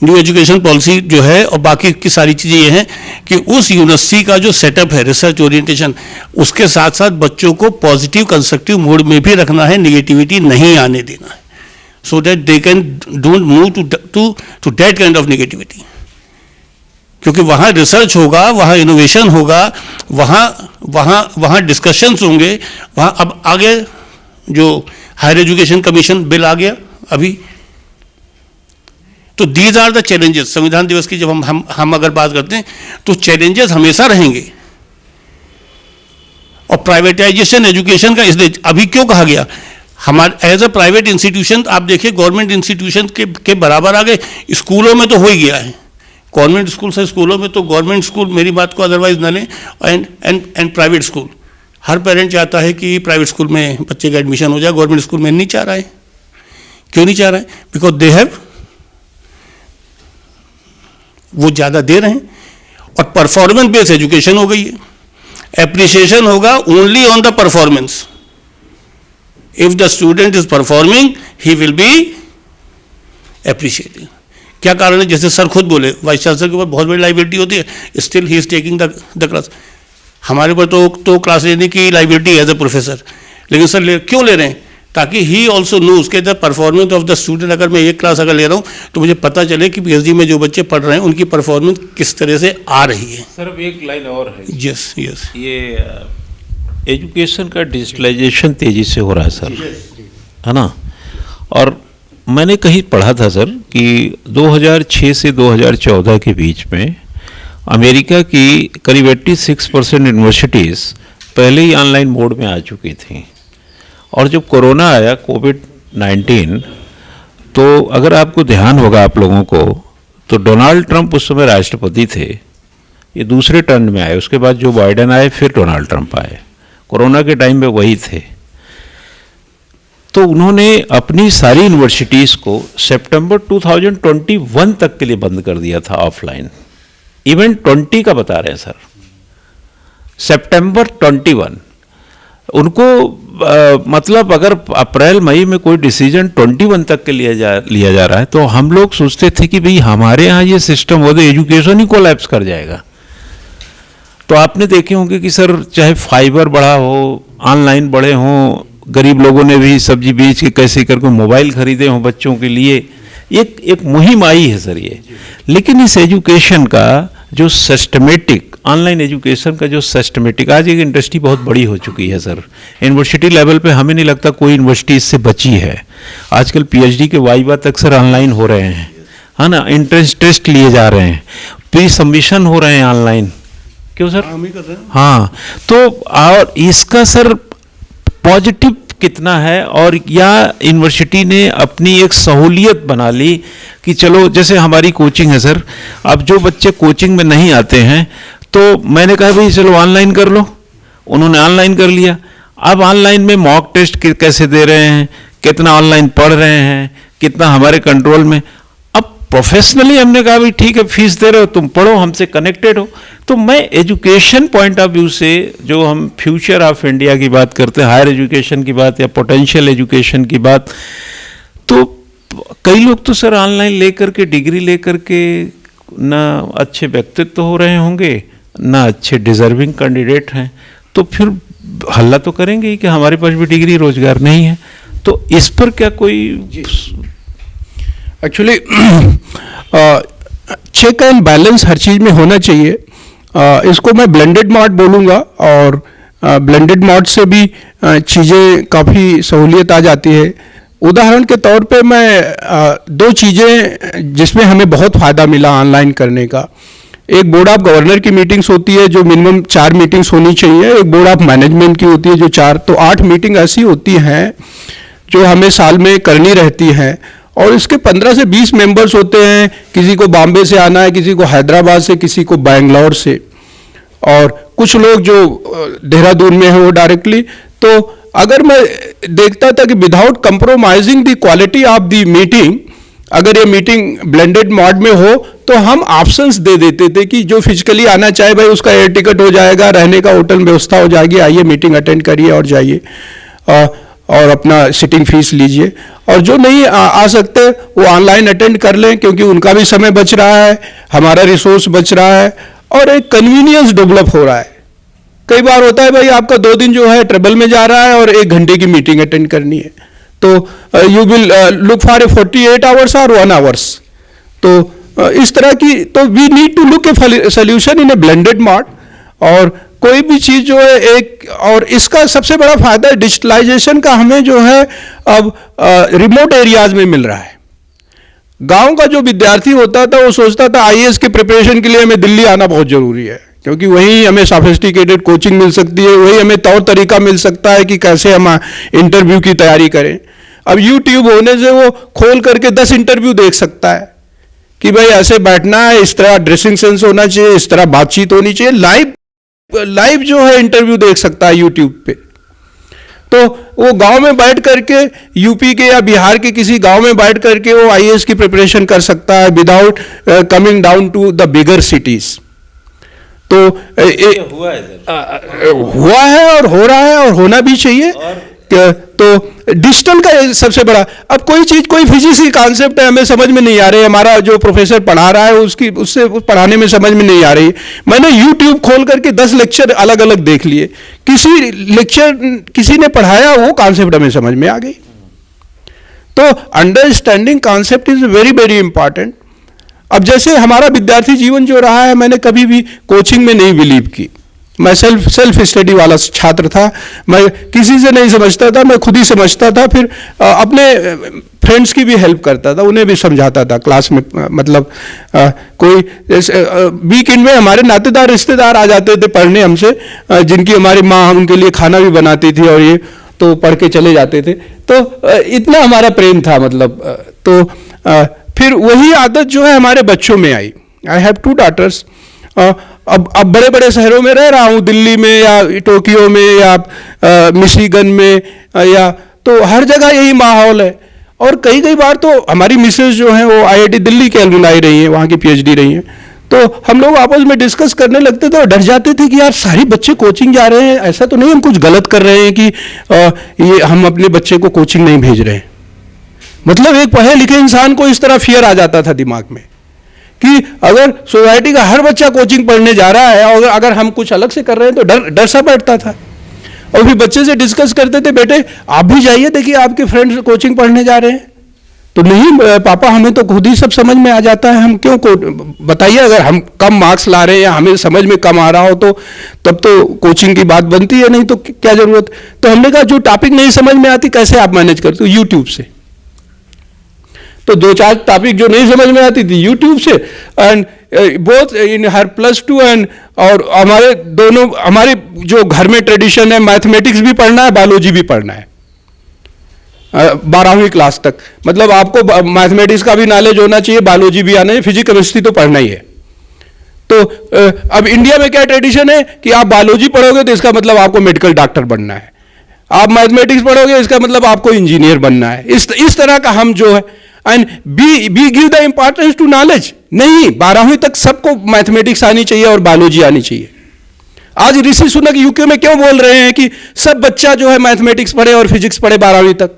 न्यू एजुकेशन पॉलिसी जो है और बाकी की सारी चीज़ें ये हैं कि उस यूनिवर्सिटी का जो सेटअप है, रिसर्च ओरिएंटेशन, उसके साथ साथ बच्चों को पॉजिटिव कंस्ट्रक्टिव मोड में भी रखना है, निगेटिविटी नहीं आने देना है, so that they can don't move to that kind of negativity. क्योंकि वहाँ रिसर्च होगा, वहाँ इनोवेशन होगा, वहाँ डिस्कशंस होंगे। वहाँ अब आगे जो हायर एजुकेशन कमीशन बिल आ गया अभी, तो दीज आर द चैलेंजेस। संविधान दिवस की जब हम अगर बात करते हैं तो चैलेंजेस हमेशा रहेंगे। और प्राइवेटाइजेशन एजुकेशन का इसलिए अभी क्यों कहा गया, हमारे एज अ प्राइवेट इंस्टीट्यूशन आप देखिए गवर्नमेंट इंस्टीट्यूशन के बराबर आ गए। स्कूलों में तो हो ही गया है, गवर्नमेंट स्कूल से स्कूलों में तो गवर्नमेंट स्कूल, मेरी बात को अदरवाइज ना लें, and private school. Her parent चाहता है कि प्राइवेट स्कूल में बच्चे का एडमिशन हो जाए, गवर्नमेंट स्कूल में नहीं चाह रहा है। क्यों नहीं चाह रहा है? बिकॉज दे हैव, वो ज़्यादा दे रहे हैं। और परफॉर्मेंस बेस्ड एजुकेशन हो गई है, एप्रिसिएशन होगा only on the performance. If the student is performing he will be appreciated. क्या कारण है? जैसे सर खुद बोले, वाइस चांसलर के ऊपर बहुत बड़ी लाइबिलिटी होती है, still he is taking the class. हमारे ऊपर तो क्लास लेने की लाइबिलिटी एज ए प्रोफेसर, लेकिन सर क्यों ले रहे हैं? ताकि ही ऑल्सो नोज के the performance of the student. अगर मैं एक क्लास अगर ले रहा हूँ तो मुझे पता चले कि पीएचडी में जो बच्चे पढ़ रहे हैं उनकी परफॉर्मेंस किस तरह से आ रही है। सर अब एक लाइन और है। यस यस, ये एजुकेशन का डिजिटलाइजेशन तेज़ी से हो रहा है सर, है ना। और मैंने कहीं पढ़ा था सर कि 2006 से 2014 के बीच में अमेरिका की करीब 86% यूनिवर्सिटीज़ पहले ही ऑनलाइन मोड में आ चुकी थी। और जब कोरोना आया, कोविड-19, तो अगर आपको ध्यान होगा आप लोगों को, तो डोनाल्ड ट्रंप उस समय राष्ट्रपति थे, ये दूसरे टर्न में आए, उसके बाद जो बाइडेन आए, फिर डोनाल्ड ट्रंप आए, कोरोना के टाइम में वही थे। तो उन्होंने अपनी सारी यूनिवर्सिटीज़ को सितंबर 2021 तक के लिए बंद कर दिया था ऑफलाइन। इवन 20 का बता रहे हैं सर, सितंबर 21 उनको मतलब अगर अप्रैल मई में कोई डिसीजन 21 तक के लिया जा रहा है, तो हम लोग सोचते थे कि भाई हमारे यहाँ ये सिस्टम हो तो एजुकेशन ही कोलैप्स कर जाएगा। तो आपने देखे होंगे कि सर चाहे फाइबर बढ़ा हो, ऑनलाइन बढ़े हों, गरीब लोगों ने भी सब्जी बेच के कैसे करके मोबाइल खरीदे हों बच्चों के लिए, एक मुहिम आई है सर ये। लेकिन इस एजुकेशन का जो सिस्टमेटिक, ऑनलाइन एजुकेशन का जो सिस्टमेटिक, आज एक इंडस्ट्री बहुत बड़ी हो चुकी है सर। यूनिवर्सिटी लेवल पे हमें नहीं लगता कोई यूनिवर्सिटी इससे बची है। आजकल पीएचडी के वाइवा तक सर ऑनलाइन हो रहे हैं, है ना। एंट्रेंस टेस्ट लिए जा रहे हैं, प्री सबमिशन हो रहे हैं ऑनलाइन। क्यों सर? हाँ, तो और इसका सर पॉजिटिव कितना है, और या यूनिवर्सिटी ने अपनी एक सहूलियत बना ली कि चलो जैसे हमारी कोचिंग है सर, अब जो बच्चे कोचिंग में नहीं आते हैं तो मैंने कहा भाई चलो ऑनलाइन कर लो, उन्होंने ऑनलाइन कर लिया। अब ऑनलाइन में मॉक टेस्ट कैसे दे रहे हैं, कितना ऑनलाइन पढ़ रहे हैं, कितना हमारे कंट्रोल में। अब प्रोफेशनली हमने कहा भाई ठीक है, फीस दे रहे हो, तुम पढ़ो, हमसे कनेक्टेड हो। तो मैं एजुकेशन पॉइंट ऑफ व्यू से, जो हम फ्यूचर ऑफ इंडिया की बात करते हैं, हायर एजुकेशन की बात या पोटेंशियल एजुकेशन की बात, तो कई लोग तो सर ऑनलाइन लेकर के, डिग्री लेकर के ना अच्छे व्यक्तित्व हो रहे होंगे, ना अच्छे डिजर्विंग कैंडिडेट हैं, तो फिर हल्ला तो करेंगे ही कि हमारे पास भी डिग्री, रोजगार नहीं है। तो इस पर क्या कोई एक्चुअली चेक एंड बैलेंस हर चीज़ में होना चाहिए। इसको मैं ब्लेंडेड मॉड बोलूँगा, और ब्लेंडेड मॉड से भी चीज़ें काफ़ी सहूलियत आ जाती है। उदाहरण के तौर पे मैं दो चीज़ें जिसमें हमें बहुत फ़ायदा मिला ऑनलाइन करने का, एक बोर्ड ऑफ गवर्नर की मीटिंग्स होती है जो मिनिमम 4 मीटिंग्स होनी चाहिए, एक बोर्ड ऑफ मैनेजमेंट की होती है जो 4, तो 8 मीटिंग ऐसी होती हैं जो हमें साल में करनी रहती हैं। और इसके 15 से 20 मेंबर्स होते हैं, किसी को बॉम्बे से आना है, किसी को हैदराबाद से, किसी को बेंगलोर से, और कुछ लोग जो देहरादून में है वो डायरेक्टली। तो अगर मैं देखता था कि without compromising the quality of the meeting, अगर ये मीटिंग ब्लेंडेड मॉड में हो तो हम ऑप्शंस दे देते थे कि जो फिजिकली आना चाहे भाई उसका एयर टिकट हो जाएगा, रहने का होटल व्यवस्था हो जाएगी, आइए मीटिंग अटेंड करिए और जाइए, और अपना सिटिंग फीस लीजिए। और जो नहीं आ सकते वो ऑनलाइन अटेंड कर लें, क्योंकि उनका भी समय बच रहा है, हमारा रिसोर्स बच रहा है, और एक कन्वीनियंस डेवलप हो रहा है। कई बार होता है भाई आपका 2 दिन जो है ट्रेवल में जा रहा है और 1 घंटे की मीटिंग अटेंड करनी है, तो you will look for a 48 hours और 1 आवर्स। तो इस तरह की, तो we need to look a solution in a blended mode. और कोई भी चीज़ जो है एक, और इसका सबसे बड़ा फायदा डिजिटलाइजेशन का हमें जो है अब रिमोट एरियाज में मिल रहा है। गांव का जो विद्यार्थी होता था वो सोचता था आईएएस के प्रिपरेशन के लिए हमें दिल्ली आना बहुत जरूरी है, क्योंकि वहीं हमें सोफिस्टिकेटेड कोचिंग मिल सकती है, वहीं हमें तौर तरीका मिल सकता है कि कैसे हम इंटरव्यू की तैयारी करें। अब यूट्यूब होने से वो खोल करके 10 इंटरव्यू देख सकता है कि भाई ऐसे बैठना है, इस तरह ड्रेसिंग सेंस होना चाहिए, इस तरह बातचीत होनी चाहिए। लाइव जो है इंटरव्यू देख सकता है यूट्यूब पे। तो वो गांव में बैठ करके, यूपी के या बिहार के किसी गांव में बैठ करके वो आईएएस की प्रिपरेशन कर सकता है without coming down to the bigger cities. तो हुआ है और हो रहा है और होना भी चाहिए। तो डिजिटल का सबसे बड़ा, अब कोई चीज, कोई फिजिक्स की कॉन्सेप्ट है हमें समझ में नहीं आ रही, हमारा जो प्रोफेसर पढ़ा रहा है उससे पढ़ाने में समझ में नहीं आ रही, मैंने यूट्यूब खोल करके 10 लेक्चर अलग अलग देख लिए, किसी ने पढ़ाया, वो कॉन्सेप्ट हमें समझ में आ गई। तो understanding concept is very very important. अब जैसे हमारा विद्यार्थी जीवन जो रहा है, मैंने कभी भी कोचिंग में नहीं बिलीव की, मैं सेल्फ स्टडी वाला छात्र था, मैं किसी से नहीं समझता था, मैं खुद ही समझता था, फिर अपने फ्रेंड्स की भी हेल्प करता था, उन्हें भी समझाता था क्लास में। मतलब कोई वीकेंड में हमारे नातेदार रिश्तेदार आ जाते थे पढ़ने हमसे, जिनकी हमारी माँ उनके लिए खाना भी बनाती थी और ये तो पढ़ के चले जाते थे। तो इतना हमारा प्रेम था, मतलब तो फिर वही आदत जो है हमारे बच्चों में आई। I have 2 daughters। अब बड़े बड़े शहरों में रह रहा हूँ, दिल्ली में या टोक्यो में या मिशिगन में, या तो हर जगह यही माहौल है। और कई बार तो हमारी मिसेज जो हैं वो IIT दिल्ली के अलुमनाई रही हैं, वहाँ की PhD रही हैं, तो हम लोग आपस में डिस्कस करने लगते थे और डर जाते थे कि यार सारे बच्चे कोचिंग जा रहे हैं, ऐसा तो नहीं हम कुछ गलत कर रहे हैं कि ये हम अपने बच्चे को कोचिंग नहीं भेज रहे हैं। मतलब एक पढ़े लिखे इंसान को इस तरह फियर आ जाता था दिमाग में कि अगर सोसाइटी का हर बच्चा कोचिंग पढ़ने जा रहा है और अगर हम कुछ अलग से कर रहे हैं तो डर सा बैठता था। और फिर बच्चे से डिस्कस करते थे, बेटे आप भी जाइए, देखिए आपके फ्रेंड्स कोचिंग पढ़ने जा रहे हैं। तो नहीं पापा, हमें तो खुद ही सब समझ में आ जाता है, हम क्यों बताइए, अगर हम कम मार्क्स ला रहे हैं या हमें समझ में कम आ रहा हो तो तब तो कोचिंग की बात बनती है, नहीं तो क्या जरूरत। तो हमने कहा जो टॉपिक नहीं समझ में आती कैसे आप मैनेज करते हो? यूट्यूब से। तो 2-4 टॉपिक जो नहीं समझ में आती थी यूट्यूब से, and both in her +2 and, और हमारे जो घर में ट्रेडिशन है, मैथमेटिक्स भी पढ़ना है, बायोलॉजी भी पढ़ना है 12वीं क्लास तक। मतलब आपको मैथमेटिक्स का भी नॉलेज होना चाहिए, बायोलॉजी भी आना चाहिए, फिजिक्स केमिस्ट्री तो पढ़ना ही है। तो अब इंडिया में क्या ट्रेडिशन है कि आप बायोलॉजी पढ़ोगे तो इसका मतलब आपको मेडिकल डॉक्टर बनना है, आप मैथमेटिक्स पढ़ोगे इसका मतलब आपको इंजीनियर बनना है। इस तरह का हम जो है, and be give the importance to knowledge. नहीं, 12वीं तक सबको मैथमेटिक्स आनी चाहिए और बायोलॉजी आनी चाहिए। आज ऋषि सुनक यूके में क्यों बोल रहे हैं कि सब बच्चा जो है मैथमेटिक्स पढ़े और फिजिक्स पढ़े 12वीं तक?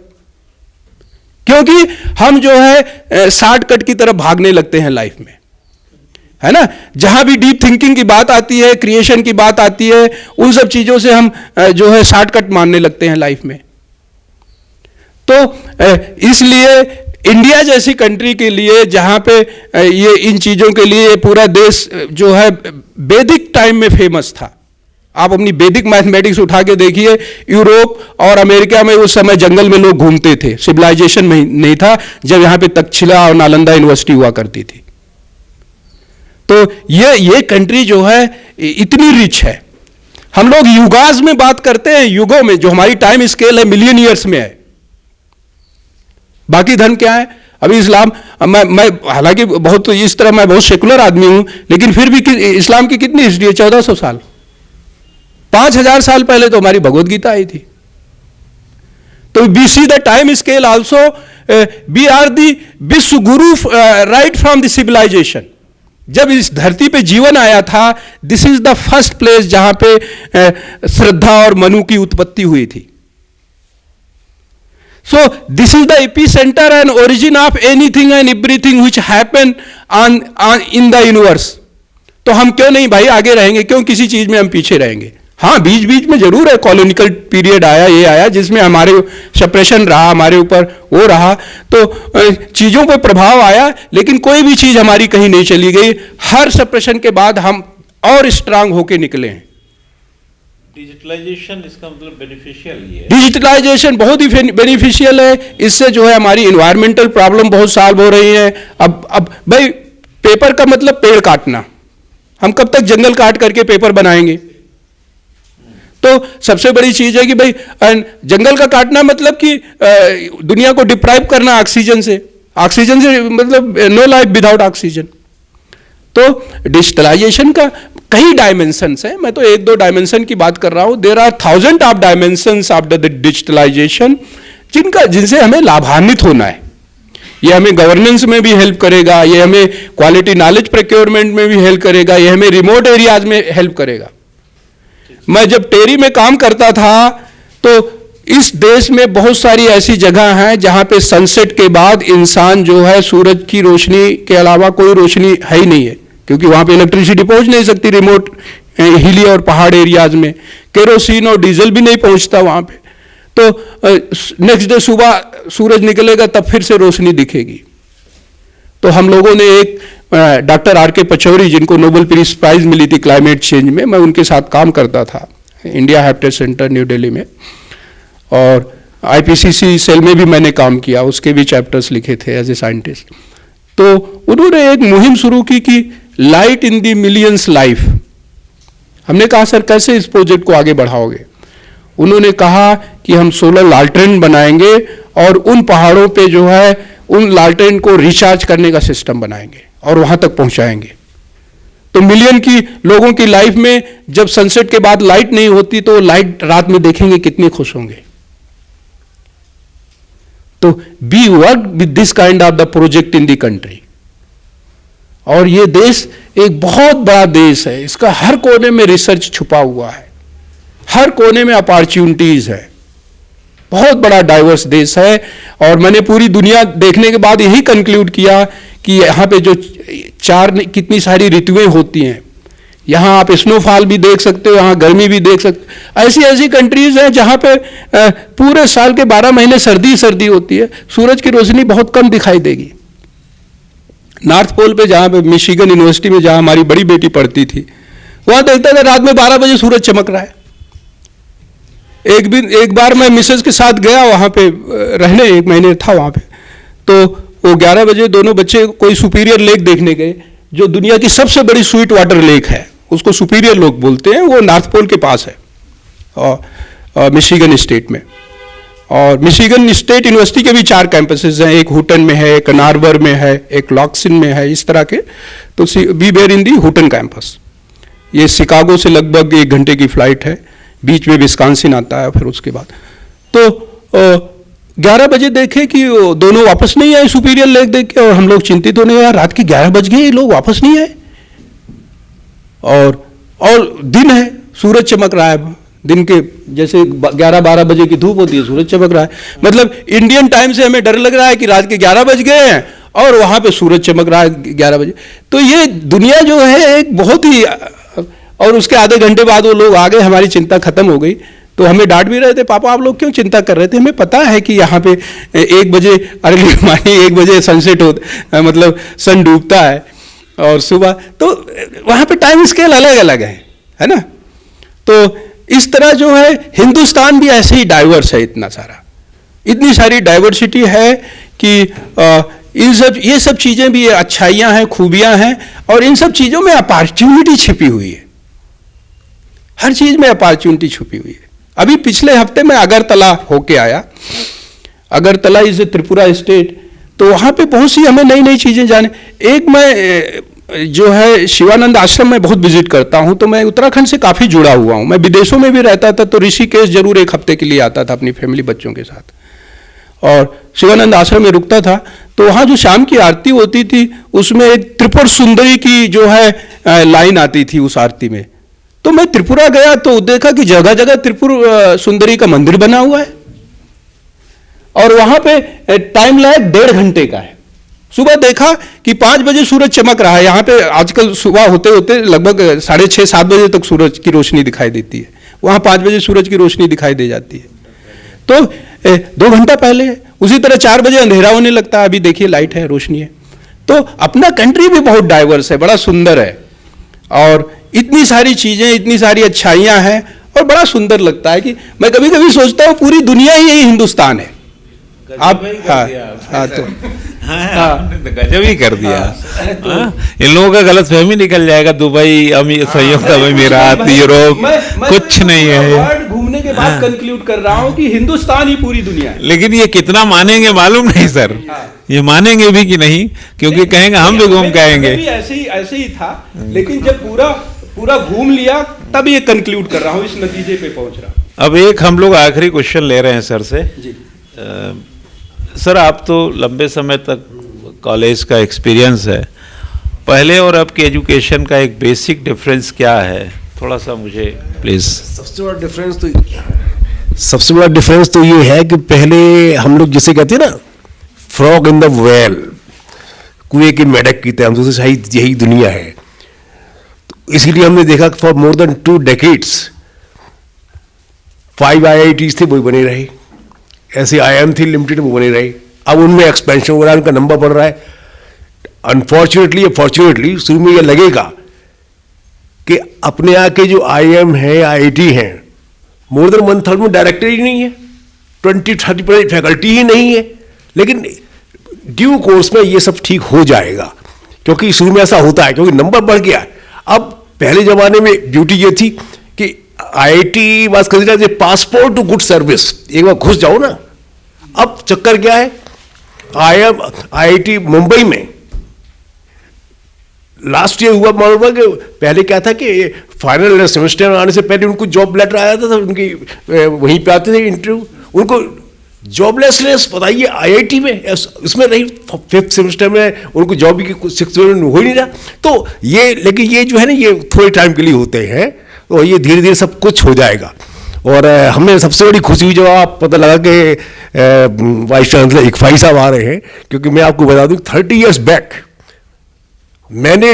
क्योंकि हम जो है शॉर्टकट की तरफ भागने लगते हैं लाइफ में, है ना। जहां भी डीप थिंकिंग की बात आती है, क्रिएशन की बात आती है, उन सब चीजों से हम जो है शॉर्टकट मानने लगते हैं लाइफ में। तो इसलिए इंडिया जैसी कंट्री के लिए, जहां पे ये इन चीजों के लिए पूरा देश जो है वैदिक टाइम में फेमस था। आप अपनी वैदिक मैथमेटिक्स उठा के देखिए, यूरोप और अमेरिका में उस समय जंगल में लोग घूमते थे, सिविलाइजेशन में नहीं था, जब यहां पे तक्षशिला और नालंदा यूनिवर्सिटी हुआ करती थी। तो ये कंट्री जो है इतनी रिच है। हम लोग युगाज में बात करते हैं, युगों में, जो हमारी टाइम स्केल है मिलियन ईयर्स में है। बाकी धर्म क्या है? अभी इस्लाम, मैं हालांकि बहुत इस तरह मैं बहुत सेकुलर आदमी हूं, लेकिन फिर भी इस्लाम की कितनी हिस्ट्री है? 1400 साल, 5000 साल पहले तो हमारी भगवत गीता आई थी। तो we see the time scale also, we are the vishwa guru right from the civilisation. जब इस धरती पे जीवन आया था, this is the first place जहां पे श्रद्धा और मनु की उत्पत्ति हुई थी। So this is the epicenter and origin of anything and everything which happen on in the universe. तो हम क्यों नहीं भाई आगे रहेंगे? क्यों किसी चीज में हम पीछे रहेंगे? हाँ, बीच बीच में जरूर है, कॉलोनिकल पीरियड आया, ये आया जिसमें हमारे सप्रेशन रहा, हमारे ऊपर वो रहा, तो चीजों पर प्रभाव आया, लेकिन कोई भी चीज हमारी कहीं नहीं चली गई। हर सप्रेशन के बाद हम और स्ट्रांग होके निकले हैं। डिजिटलाइजेशन इसका मतलब बेनिफिशियल ही है। डिजिटलाइजेशन बहुत ही बेनिफिशियल है। इससे जो है हमारी इन्वायरमेंटल प्रॉब्लम बहुत सॉल्व हो रही है। अब भाई पेपर का मतलब पेड़ काटना, हम कब तक जंगल काट करके पेपर बनाएंगे? तो सबसे बड़ी चीज है कि भाई जंगल का काटना मतलब कि दुनिया को डिप्राइव करना ऑक्सीजन से मतलब नो लाइफ विदाउट ऑक्सीजन। तो डिजिटलाइजेशन का कई डायमेंशंस हैं, मैं तो 1-2 डायमेंशन की बात कर रहा हूं। There are thousand of dimensions of the digitalisation जिनसे हमें लाभान्वित होना है। ये हमें गवर्नेंस में भी हेल्प करेगा, ये हमें क्वालिटी नॉलेज प्रोक्योरमेंट में भी हेल्प करेगा, ये हमें रिमोट एरियाज में हेल्प करेगा। मैं जब टेरी में काम करता था तो इस देश में बहुत सारी ऐसी जगह हैं जहां पे सनसेट के बाद इंसान जो है सूरज की रोशनी के अलावा कोई रोशनी है ही नहीं है, क्योंकि वहां पे इलेक्ट्रिसिटी पहुंच नहीं सकती। रिमोट हिली और पहाड़ एरियाज में केरोसिन और डीजल भी नहीं पहुंचता वहां पे। तो नेक्स्ट डे सुबह सूरज निकलेगा तब फिर से रोशनी दिखेगी। तो हम लोगों ने एक डॉक्टर आर के पचौरी, जिनको नोबेल पीस प्राइज मिली थी क्लाइमेट चेंज में, मैं उनके साथ काम करता था India habitat centre new Delhi में, और आईपीसीसी सेल में भी मैंने काम किया, उसके भी चैप्टर्स लिखे थे एज ए साइंटिस्ट। तो उन्होंने एक मुहिम शुरू की कि light in the millions life. हमने कहा सर कैसे इस प्रोजेक्ट को आगे बढ़ाओगे? उन्होंने कहा कि हम सोलर लालटेन बनाएंगे और उन पहाड़ों पे जो है उन लालटेन को रिचार्ज करने का सिस्टम बनाएंगे और वहां तक पहुंचाएंगे। तो मिलियन की लोगों की लाइफ में जब सनसेट के बाद लाइट नहीं होती तो लाइट रात में देखेंगे कितने खुश होंगे। तो we work with this kind of the project in the country. और ये देश एक बहुत बड़ा देश है, इसका हर कोने में रिसर्च छुपा हुआ है, हर कोने में अपॉर्चुनिटीज है, बहुत बड़ा डाइवर्स देश है। और मैंने पूरी दुनिया देखने के बाद यही कंक्लूड किया कि यहाँ पे जो कितनी सारी ऋतुएं होती हैं, यहाँ आप स्नोफॉल भी देख सकते हो, यहाँ गर्मी भी देख सकते हो। ऐसी ऐसी कंट्रीज हैं जहाँ पे पूरे साल के 12 महीने सर्दी सर्दी होती है, सूरज की रोशनी बहुत कम दिखाई देगी। नॉर्थ पोल पे जहाँ पे मिशिगन यूनिवर्सिटी में जहाँ हमारी बड़ी बेटी पढ़ती थी, वहाँ देखता था रात में 12 बजे सूरज चमक रहा है। एक बार मैं मिसेज के साथ गया वहाँ पे रहने, 1 महीने था वहाँ पे, तो वो 11 बजे दोनों बच्चे कोई सुपीरियर लेक देखने गए, जो दुनिया की सबसे बड़ी स्वीट वाटर लेक है, उसको सुपीरियर लेक बोलते हैं, वो नॉर्थ पोल के पास है और मिशिगन स्टेट में। और मिशिगन स्टेट यूनिवर्सिटी के भी 4 कैंपसेस हैं, एक हुटन में है, एक नार्बर में है, एक लॉक्सिन में है, इस तरह के। तो we were in the Hutton campus. ये शिकागो से लगभग 1 घंटे की फ्लाइट है, बीच में विस्कॉन्सिन आता है। फिर उसके बाद तो 11 बजे देखे कि दोनों वापस नहीं आए सुपीरियर लेक देख के, और हम लोग चिंतित होने, यार रात के 11 बज गए, ये लोग वापस नहीं आए। और दिन है, सूरज चमक रहा है, दिन के जैसे 11-12 बजे की धूप होती है, सूरज चमक रहा है। मतलब इंडियन टाइम से हमें डर लग रहा है कि रात के 11 बज गए हैं और वहां पे सूरज चमक रहा है 11 बजे। तो ये दुनिया जो है एक बहुत ही, और उसके आधे घंटे बाद वो लोग आ गए, हमारी चिंता खत्म हो गई। तो हमें डांट भी रहे थे, पापा आप लोग क्यों चिंता कर रहे थे, हमें पता है कि यहाँ पे 1 बजे अर्ली मॉर्निंग 1 बजे सनसेट होता, मतलब सन डूबता है, और सुबह तो वहाँ पे टाइम स्केल अलग अलग है ना। तो इस तरह जो है हिंदुस्तान भी ऐसे ही डाइवर्स है, इतना सारा, इतनी सारी डाइवर्सिटी है कि ये सब चीज़ें भी अच्छाइयाँ हैं, खूबियाँ हैं, और इन सब चीज़ों में अपॉर्चुनिटी छिपी हुई है, हर चीज़ में अपॉर्चुनिटी छुपी हुई है। अभी पिछले हफ्ते मैं अगरतला होके आया। Agartala is a Tripura state, तो वहाँ पे बहुत सी हमें नई नई चीज़ें जाने। एक मैं जो है शिवानंद आश्रम में बहुत विजिट करता हूँ, तो मैं उत्तराखंड से काफ़ी जुड़ा हुआ हूँ। मैं विदेशों में भी रहता था, तो ऋषिकेश जरूर 1 हफ्ते के लिए आता था अपनी फैमिली बच्चों के साथ, और शिवानंद आश्रम में रुकता था। तो वहाँ जो शाम की आरती होती थी, उसमें एक त्रिपुर सुंदरी की जो है लाइन आती थी उस आरती में। तो मैं त्रिपुरा गया तो देखा कि जगह जगह त्रिपुर सुंदरी का मंदिर बना हुआ है, और वहां पे टाइम लाइक 1.5 घंटे का है। सुबह देखा कि 5 बजे सूरज चमक रहा है। यहाँ पे आजकल सुबह होते होते लगभग 6:30-7 बजे तक सूरज की रोशनी दिखाई देती है, वहाँ 5 बजे सूरज की रोशनी दिखाई दे जाती है। तो 2 घंटा पहले है। उसी तरह 4 बजे अंधेरा होने लगता है, अभी देखिए लाइट है, रोशनी है। तो अपना कंट्री भी बहुत डाइवर्स है, बड़ा सुंदर है, और इतनी सारी चीज़ें, इतनी सारी अच्छाइयाँ हैं, और बड़ा सुंदर लगता है कि मैं कभी कभी सोचता हूँ पूरी दुनिया ही यही हिंदुस्तान है। आप हाँ तो गजब ही कर दिया। इन लोगों का गलत फहमी निकल जाएगा, दुबई, संयुक्त अरब अमीरात, यूरोप कुछ नहीं है। घूमने के बाद कंक्लूड कर रहा हूँ कि हिंदुस्तान ही पूरी दुनिया है। लेकिन ये कितना मानेंगे मालूम नहीं सर, ये मानेंगे भी कि नहीं, क्योंकि कहेंगे हम भी घूम के आएंगे। ऐसे ही था, लेकिन जब पूरा घूम लिया तब ये कंक्लूड कर रहा हूँ, इस नतीजे पे पहुंच रहा हूँ। अब एक हम लोग आखिरी क्वेश्चन ले रहे हैं सर से जी। सर आप तो लंबे समय तक कॉलेज का एक्सपीरियंस है, पहले और अब की एजुकेशन का एक बेसिक डिफरेंस क्या है, थोड़ा सा मुझे प्लीज। सबसे बड़ा डिफरेंस तो ये है कि पहले हम लोग जिसे कहते हैं ना फ्रॉग इन द वेल, कुएं के मेढक की तरह, हम दूसरे शायद यही दुनिया है। तो इसीलिए हमने देखा कि for more than 2 decades 5 IITs थे, वो बने रहे, ऐसे IIM थी लिमिटेड, वो बने रहे। अब उनमें एक्सपेंशन हो रहा है, उनका नंबर बढ़ रहा है। अनफॉर्चुनेटली या फॉर्चुनेटली शुरू में ये लगेगा कि अपने यहाँ के जो IIM है, IIT हैं, मोर देन 1/3 में डायरेक्टर ही नहीं है, 20-30% फैकल्टी ही नहीं है। लेकिन ड्यू कोर्स में ये सब ठीक हो जाएगा, क्योंकि शुरू में ऐसा होता है, क्योंकि नंबर बढ़ गया है। अब पहले जमाने में ड्यूटी ये थी कि IIT was considered as a passport to good service, एक बार घुस जाओ ना। अब चक्कर क्या है, IIT मुंबई में लास्ट ईयर हुआ मालूम है कि पहले क्या था कि फाइनल सेमेस्टर आने से पहले उनको जॉब लेटर आया था, उनकी वहीं पे आते थे इंटरव्यू, उनको जॉबलेसनेस बताइए IIT में, इसमें रही 5th सेमेस्टर में उनको जॉब की 6th में हो ही नहीं रहा। तो ये, लेकिन ये जो है ना, ये थोड़े टाइम के लिए होते हैं, तो ये धीरे धीरे सब कुछ हो जाएगा। और हमें सबसे बड़ी खुशी हुई जब आप पता लगा कि वाइस चांसलर इकफाई साहब आ रहे हैं, क्योंकि मैं आपको बता दूं 30 इयर्स बैक मैंने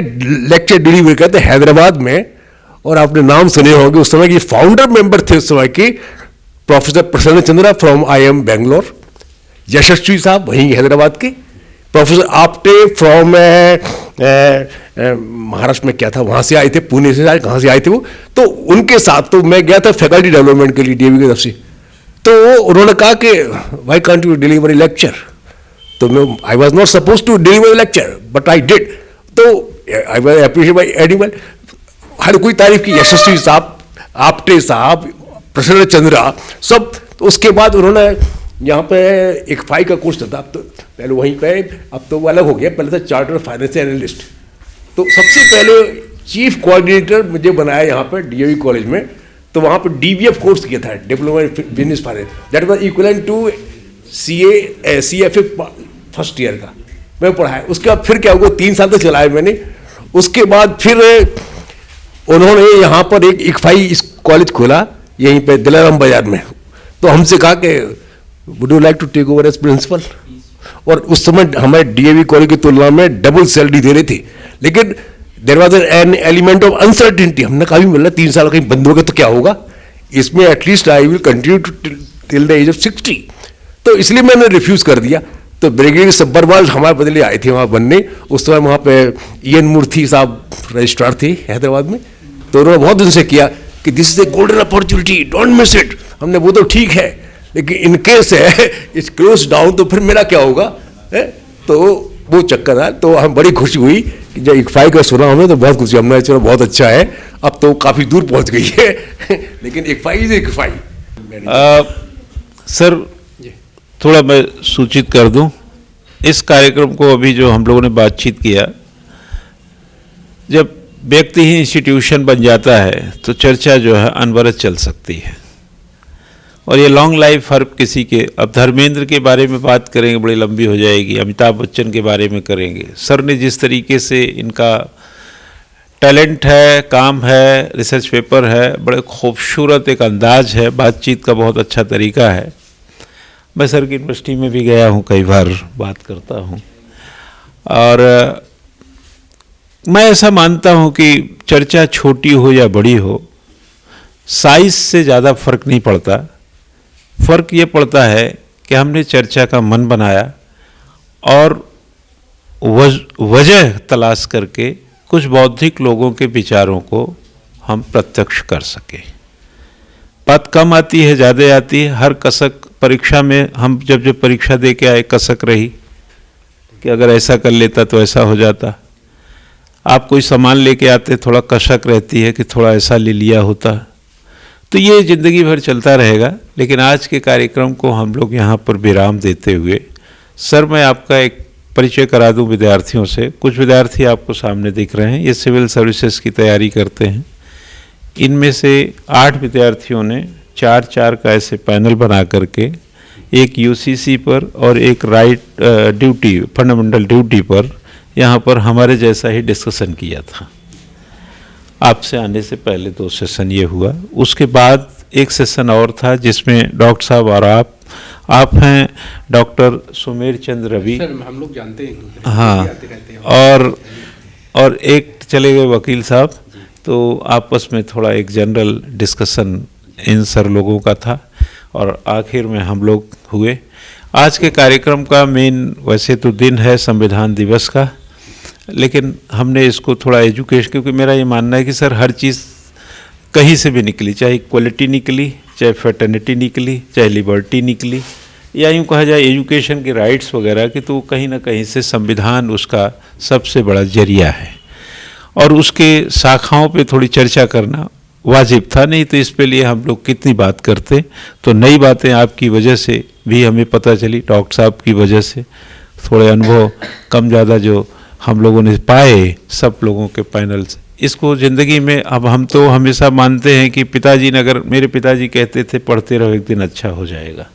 लेक्चर डिलीवर किया था हैदराबाद में, और आपने नाम सुने होंगे, उस समय के फाउंडर मेंबर थे उस समय के प्रोफेसर प्रसन्न चंद्रा फ्रॉम IIM बेंगलोर, यशस्वी साहब वहीं हैदराबाद के, प्रोफेसर आपटे फ्रॉम महाराष्ट्र में क्या था, वहाँ से आए थे, पुणे से आए, कहाँ से आए थे वो, तो उनके साथ तो मैं गया था फैकल्टी डेवलपमेंट के लिए DAV की तरफ से। तो उन्होंने कहा कि why can't you deliver a lecture, तो मैं I was not suppose to deliver a lecture but I did, तो I was appreciate by anyone, हर कोई तारीफ की, यशस्वी साहब, आपटे साहब, प्रसन्न चंद्रा सब। तो उसके बाद उन्होंने यहाँ पे एक फाई का कोर्स था, अब तो पहले वहीं पे, अब तो वो अलग हो गया, पहले था चार्टर फाइनेंस एनालिस्ट। तो सबसे पहले चीफ कोऑर्डिनेटर मुझे बनाया यहाँ पे DAV कॉलेज में, तो वहाँ पे DBF कोर्स किया था, diploma in business finance, that was equivalent to CFA first year का मैं पढ़ाया। उसके बाद फिर क्या हुआ, 3 साल तक चलाया मैंने। उसके बाद फिर उन्होंने यहाँ पर एक इकफाई कॉलेज खोला यहीं पे दिलाराम बाजार में, तो हमसे कहा कि would you like to take over as principal, और उस समय हमारे DAV कॉलेज की तुलना में डबल सैलरी दे रहे थे, लेकिन there was an element of uncertainty. हमने कहा भी मिल रहा 3 साल कहीं बंद हो गया तो क्या होगा, इसमें at least I will continue to till the age of 60, तो इसलिए मैंने रिफ्यूज कर दिया। तो ब्रिगेडियर सब्बरवाल हमारे बदले आए थे वहाँ बनने, उस समय वहाँ पे EN मूर्ति साहब रजिस्ट्रार थे हैदराबाद में, तो उन्होंने बहुत उनसे किया कि this is a golden opportunity, don't miss it. हमने वो तो ठीक है, लेकिन इन केस है इट्स क्लोज डाउन तो फिर मेरा क्या होगा, है? तो वो चक्कर है। तो हम बड़ी खुशी हुई कि जब इकफाई का सुना हमें, तो बहुत खुशी, हमने चलो बहुत अच्छा है, अब तो काफ़ी दूर पहुंच गई है लेकिन इकफाई से इकफाई। सर थोड़ा मैं सूचित कर दूं, इस कार्यक्रम को अभी जो हम लोगों ने बातचीत किया, जब व्यक्ति ही इंस्टीट्यूशन बन जाता है तो चर्चा जो है अनवरत चल सकती है, और ये लॉन्ग लाइफ हर किसी के, अब धर्मेंद्र के बारे में बात करेंगे बड़ी लंबी हो जाएगी, अमिताभ बच्चन के बारे में करेंगे। सर ने जिस तरीके से इनका टैलेंट है, काम है, रिसर्च पेपर है, बड़े खूबसूरत एक अंदाज है, बातचीत का बहुत अच्छा तरीका है। मैं सर की यूनिवर्सिटी में भी गया हूँ, कई बार बात करता हूँ, और मैं ऐसा मानता हूँ कि चर्चा छोटी हो या बड़ी हो, साइज से ज़्यादा फर्क नहीं पड़ता। फर्क ये पड़ता है कि हमने चर्चा का मन बनाया और वजह तलाश करके कुछ बौद्धिक लोगों के विचारों को हम प्रत्यक्ष कर सके। बात कम आती है, ज़्यादा आती है। हर कसक परीक्षा में, हम जब परीक्षा दे के आए, कसक रही कि अगर ऐसा कर लेता तो ऐसा हो जाता। आप कोई सामान लेके आते, थोड़ा कसक रहती है कि थोड़ा ऐसा ले लिया होता। तो ये ज़िंदगी भर चलता रहेगा। लेकिन आज के कार्यक्रम को हम लोग यहाँ पर विराम देते हुए, सर मैं आपका एक परिचय करा दूं विद्यार्थियों से। कुछ विद्यार्थी आपको सामने दिख रहे हैं, ये सिविल सर्विसेज की तैयारी करते हैं। इनमें से 8 विद्यार्थियों ने 4-4 का ऐसे पैनल बना करके, एक UCC पर और एक राइट ड्यूटी, फंडामेंटल ड्यूटी पर, यहाँ पर हमारे जैसा ही डिस्कशन किया था। आपसे आने से पहले 2 सेशन ये हुआ। उसके बाद एक सेशन और था जिसमें डॉक्टर साहब और आप हैं डॉक्टर सुमेर चंद रवि, हम लोग जानते हैं, हाँ, और एक चले गए वकील साहब। तो आपस में थोड़ा एक जनरल डिस्कशन इन सर लोगों का था और आखिर में हम लोग हुए। आज के कार्यक्रम का मेन वैसे तो दिन है संविधान दिवस का, लेकिन हमने इसको थोड़ा एजुकेशन, क्योंकि मेरा ये मानना है कि सर हर चीज़ कहीं से भी निकली, चाहे इक्वलिटी निकली, चाहे फ्रेटर्निटी निकली, चाहे लिबर्टी निकली, या यूँ कहा जाए एजुकेशन के राइट्स वगैरह की, तो कहीं ना कहीं से संविधान उसका सबसे बड़ा जरिया है और उसके शाखाओं पे थोड़ी चर्चा करना वाजिब था। नहीं तो इस पे लिए हम लोग कितनी बात करते। तो नई बातें आपकी वजह से भी हमें पता चली, डॉक्टर साहब की वजह से थोड़े अनुभव कम ज़्यादा जो हम लोगों ने पाए सब लोगों के पैनल से। इसको ज़िंदगी में अब हम तो हमेशा मानते हैं कि पिताजी ने, अगर मेरे पिताजी कहते थे पढ़ते रहो एक दिन अच्छा हो जाएगा।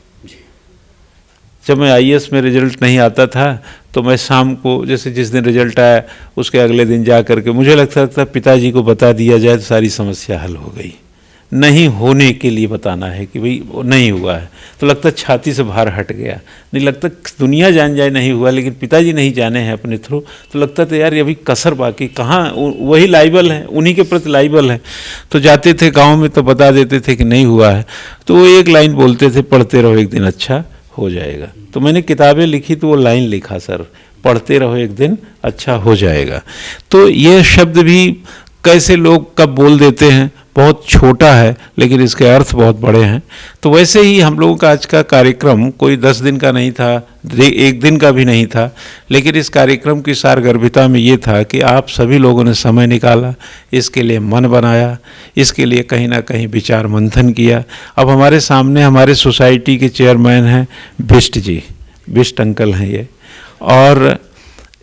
जब मैं आईएएस में रिजल्ट नहीं आता था तो मैं शाम को, जैसे जिस दिन रिजल्ट आया उसके अगले दिन जा करके मुझे लगता था पिताजी को बता दिया जाए तो सारी समस्या हल हो गई। नहीं होने के लिए बताना है कि भाई वो नहीं हुआ है तो लगता छाती से भार हट गया, नहीं लगता दुनिया जान जाए नहीं हुआ, लेकिन पिताजी नहीं जाने हैं अपने थ्रू, तो लगता था यार ये अभी कसर बाकी कहाँ, वही लाइबल है, उन्हीं के प्रति लाइबल है। तो जाते थे गाँव में तो बता देते थे कि नहीं हुआ है, तो वो एक लाइन बोलते थे पढ़ते रहो एक दिन अच्छा हो जाएगा। तो मैंने किताबें लिखी तो वो लाइन लिखा सर, पढ़ते रहो एक दिन अच्छा हो जाएगा। तो ये शब्द भी कैसे लोग कब बोल देते हैं, बहुत छोटा है लेकिन इसके अर्थ बहुत बड़े हैं। तो वैसे ही हम लोगों का आज का कार्यक्रम कोई 10 दिन का नहीं था, एक दिन का भी नहीं था, लेकिन इस कार्यक्रम की सारगर्भिता में ये था कि आप सभी लोगों ने समय निकाला, इसके लिए मन बनाया, इसके लिए कहीं ना कहीं विचार मंथन किया। अब हमारे सामने हमारे सोसाइटी के चेयरमैन हैं बिष्ट जी, बिष्ट अंकल हैं ये, और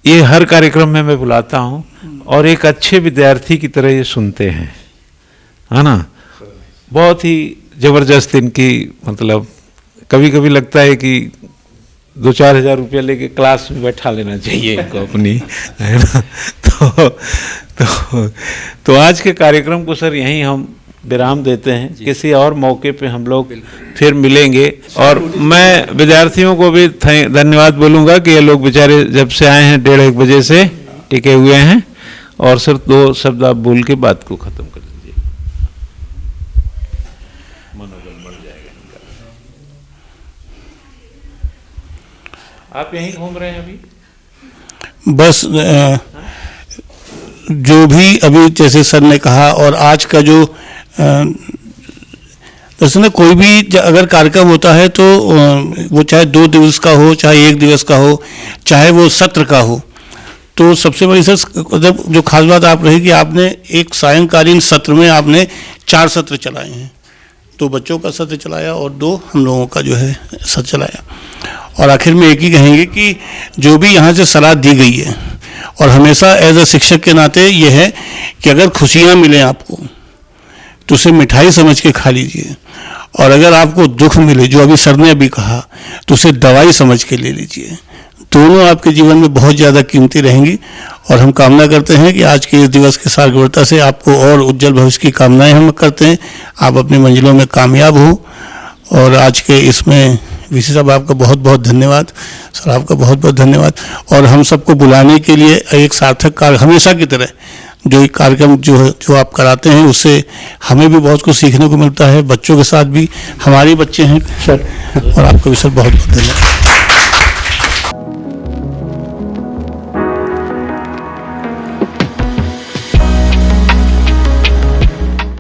ये हर कार्यक्रम में मैं बुलाता हूँ और एक अच्छे विद्यार्थी की तरह ये सुनते हैं, है ना। बहुत ही ज़बरदस्त इनकी, मतलब कभी कभी लगता है कि 2-4 हज़ार रुपया लेके क्लास में बैठा लेना चाहिए इनको अपनी, है ना। तो आज के कार्यक्रम को सर यहीं हम विराम देते हैं, किसी और मौके पे हम लोग फिर मिलेंगे। और मैं विद्यार्थियों को भी धन्यवाद बोलूँगा कि ये लोग बेचारे जब से आए हैं 1:30 बजे से टिके हुए हैं, और सर 2 शब्द आप बोल के बात को ख़त्म कर दीजिए, मनोबल बढ़ जाएगा इनका। आप यहीं घूम रहे हैं अभी? बस जो भी अभी जैसे सर ने कहा, और आज का जो दरअसल कोई भी अगर कार्यक्रम होता है तो वो चाहे 2 दिवस का हो, चाहे 1 दिवस का हो, चाहे वो सत्र का हो, तो सबसे बड़ी सर जो खास बात आप रही कि आपने एक सायंकालीन सत्र में आपने 4 सत्र चलाए हैं, 2 बच्चों का सत्र चलाया और 2 हम लोगों का जो है सत्र चलाया। और आखिर में एक ही कहेंगे कि जो भी यहाँ से सलाह दी गई है, और हमेशा एज अ शिक्षक के नाते ये है कि अगर खुशियाँ मिलें आपको तो उसे मिठाई समझ के खा लीजिए, और अगर आपको दुख मिले, जो अभी सर ने अभी कहा, तो उसे दवाई समझ के ले लीजिए। दोनों आपके जीवन में बहुत ज़्यादा कीमती रहेंगी। और हम कामना करते हैं कि आज के इस दिवस के सारगर्भिता से आपको और उज्जवल भविष्य की कामनाएं हम करते हैं, आप अपनी मंजिलों में कामयाब हो। और आज के इसमें वीसी साहब आपका बहुत बहुत धन्यवाद, सर आपका बहुत बहुत धन्यवाद। और हम सबको बुलाने के लिए एक सार्थक कार्य हमेशा की तरह जो कार्यक्रम जो आप कराते हैं, उससे हमें भी बहुत कुछ सीखने को मिलता है, बच्चों के साथ भी, हमारे बच्चे हैं सर, और आपका भी सर बहुत बहुत धन्यवाद।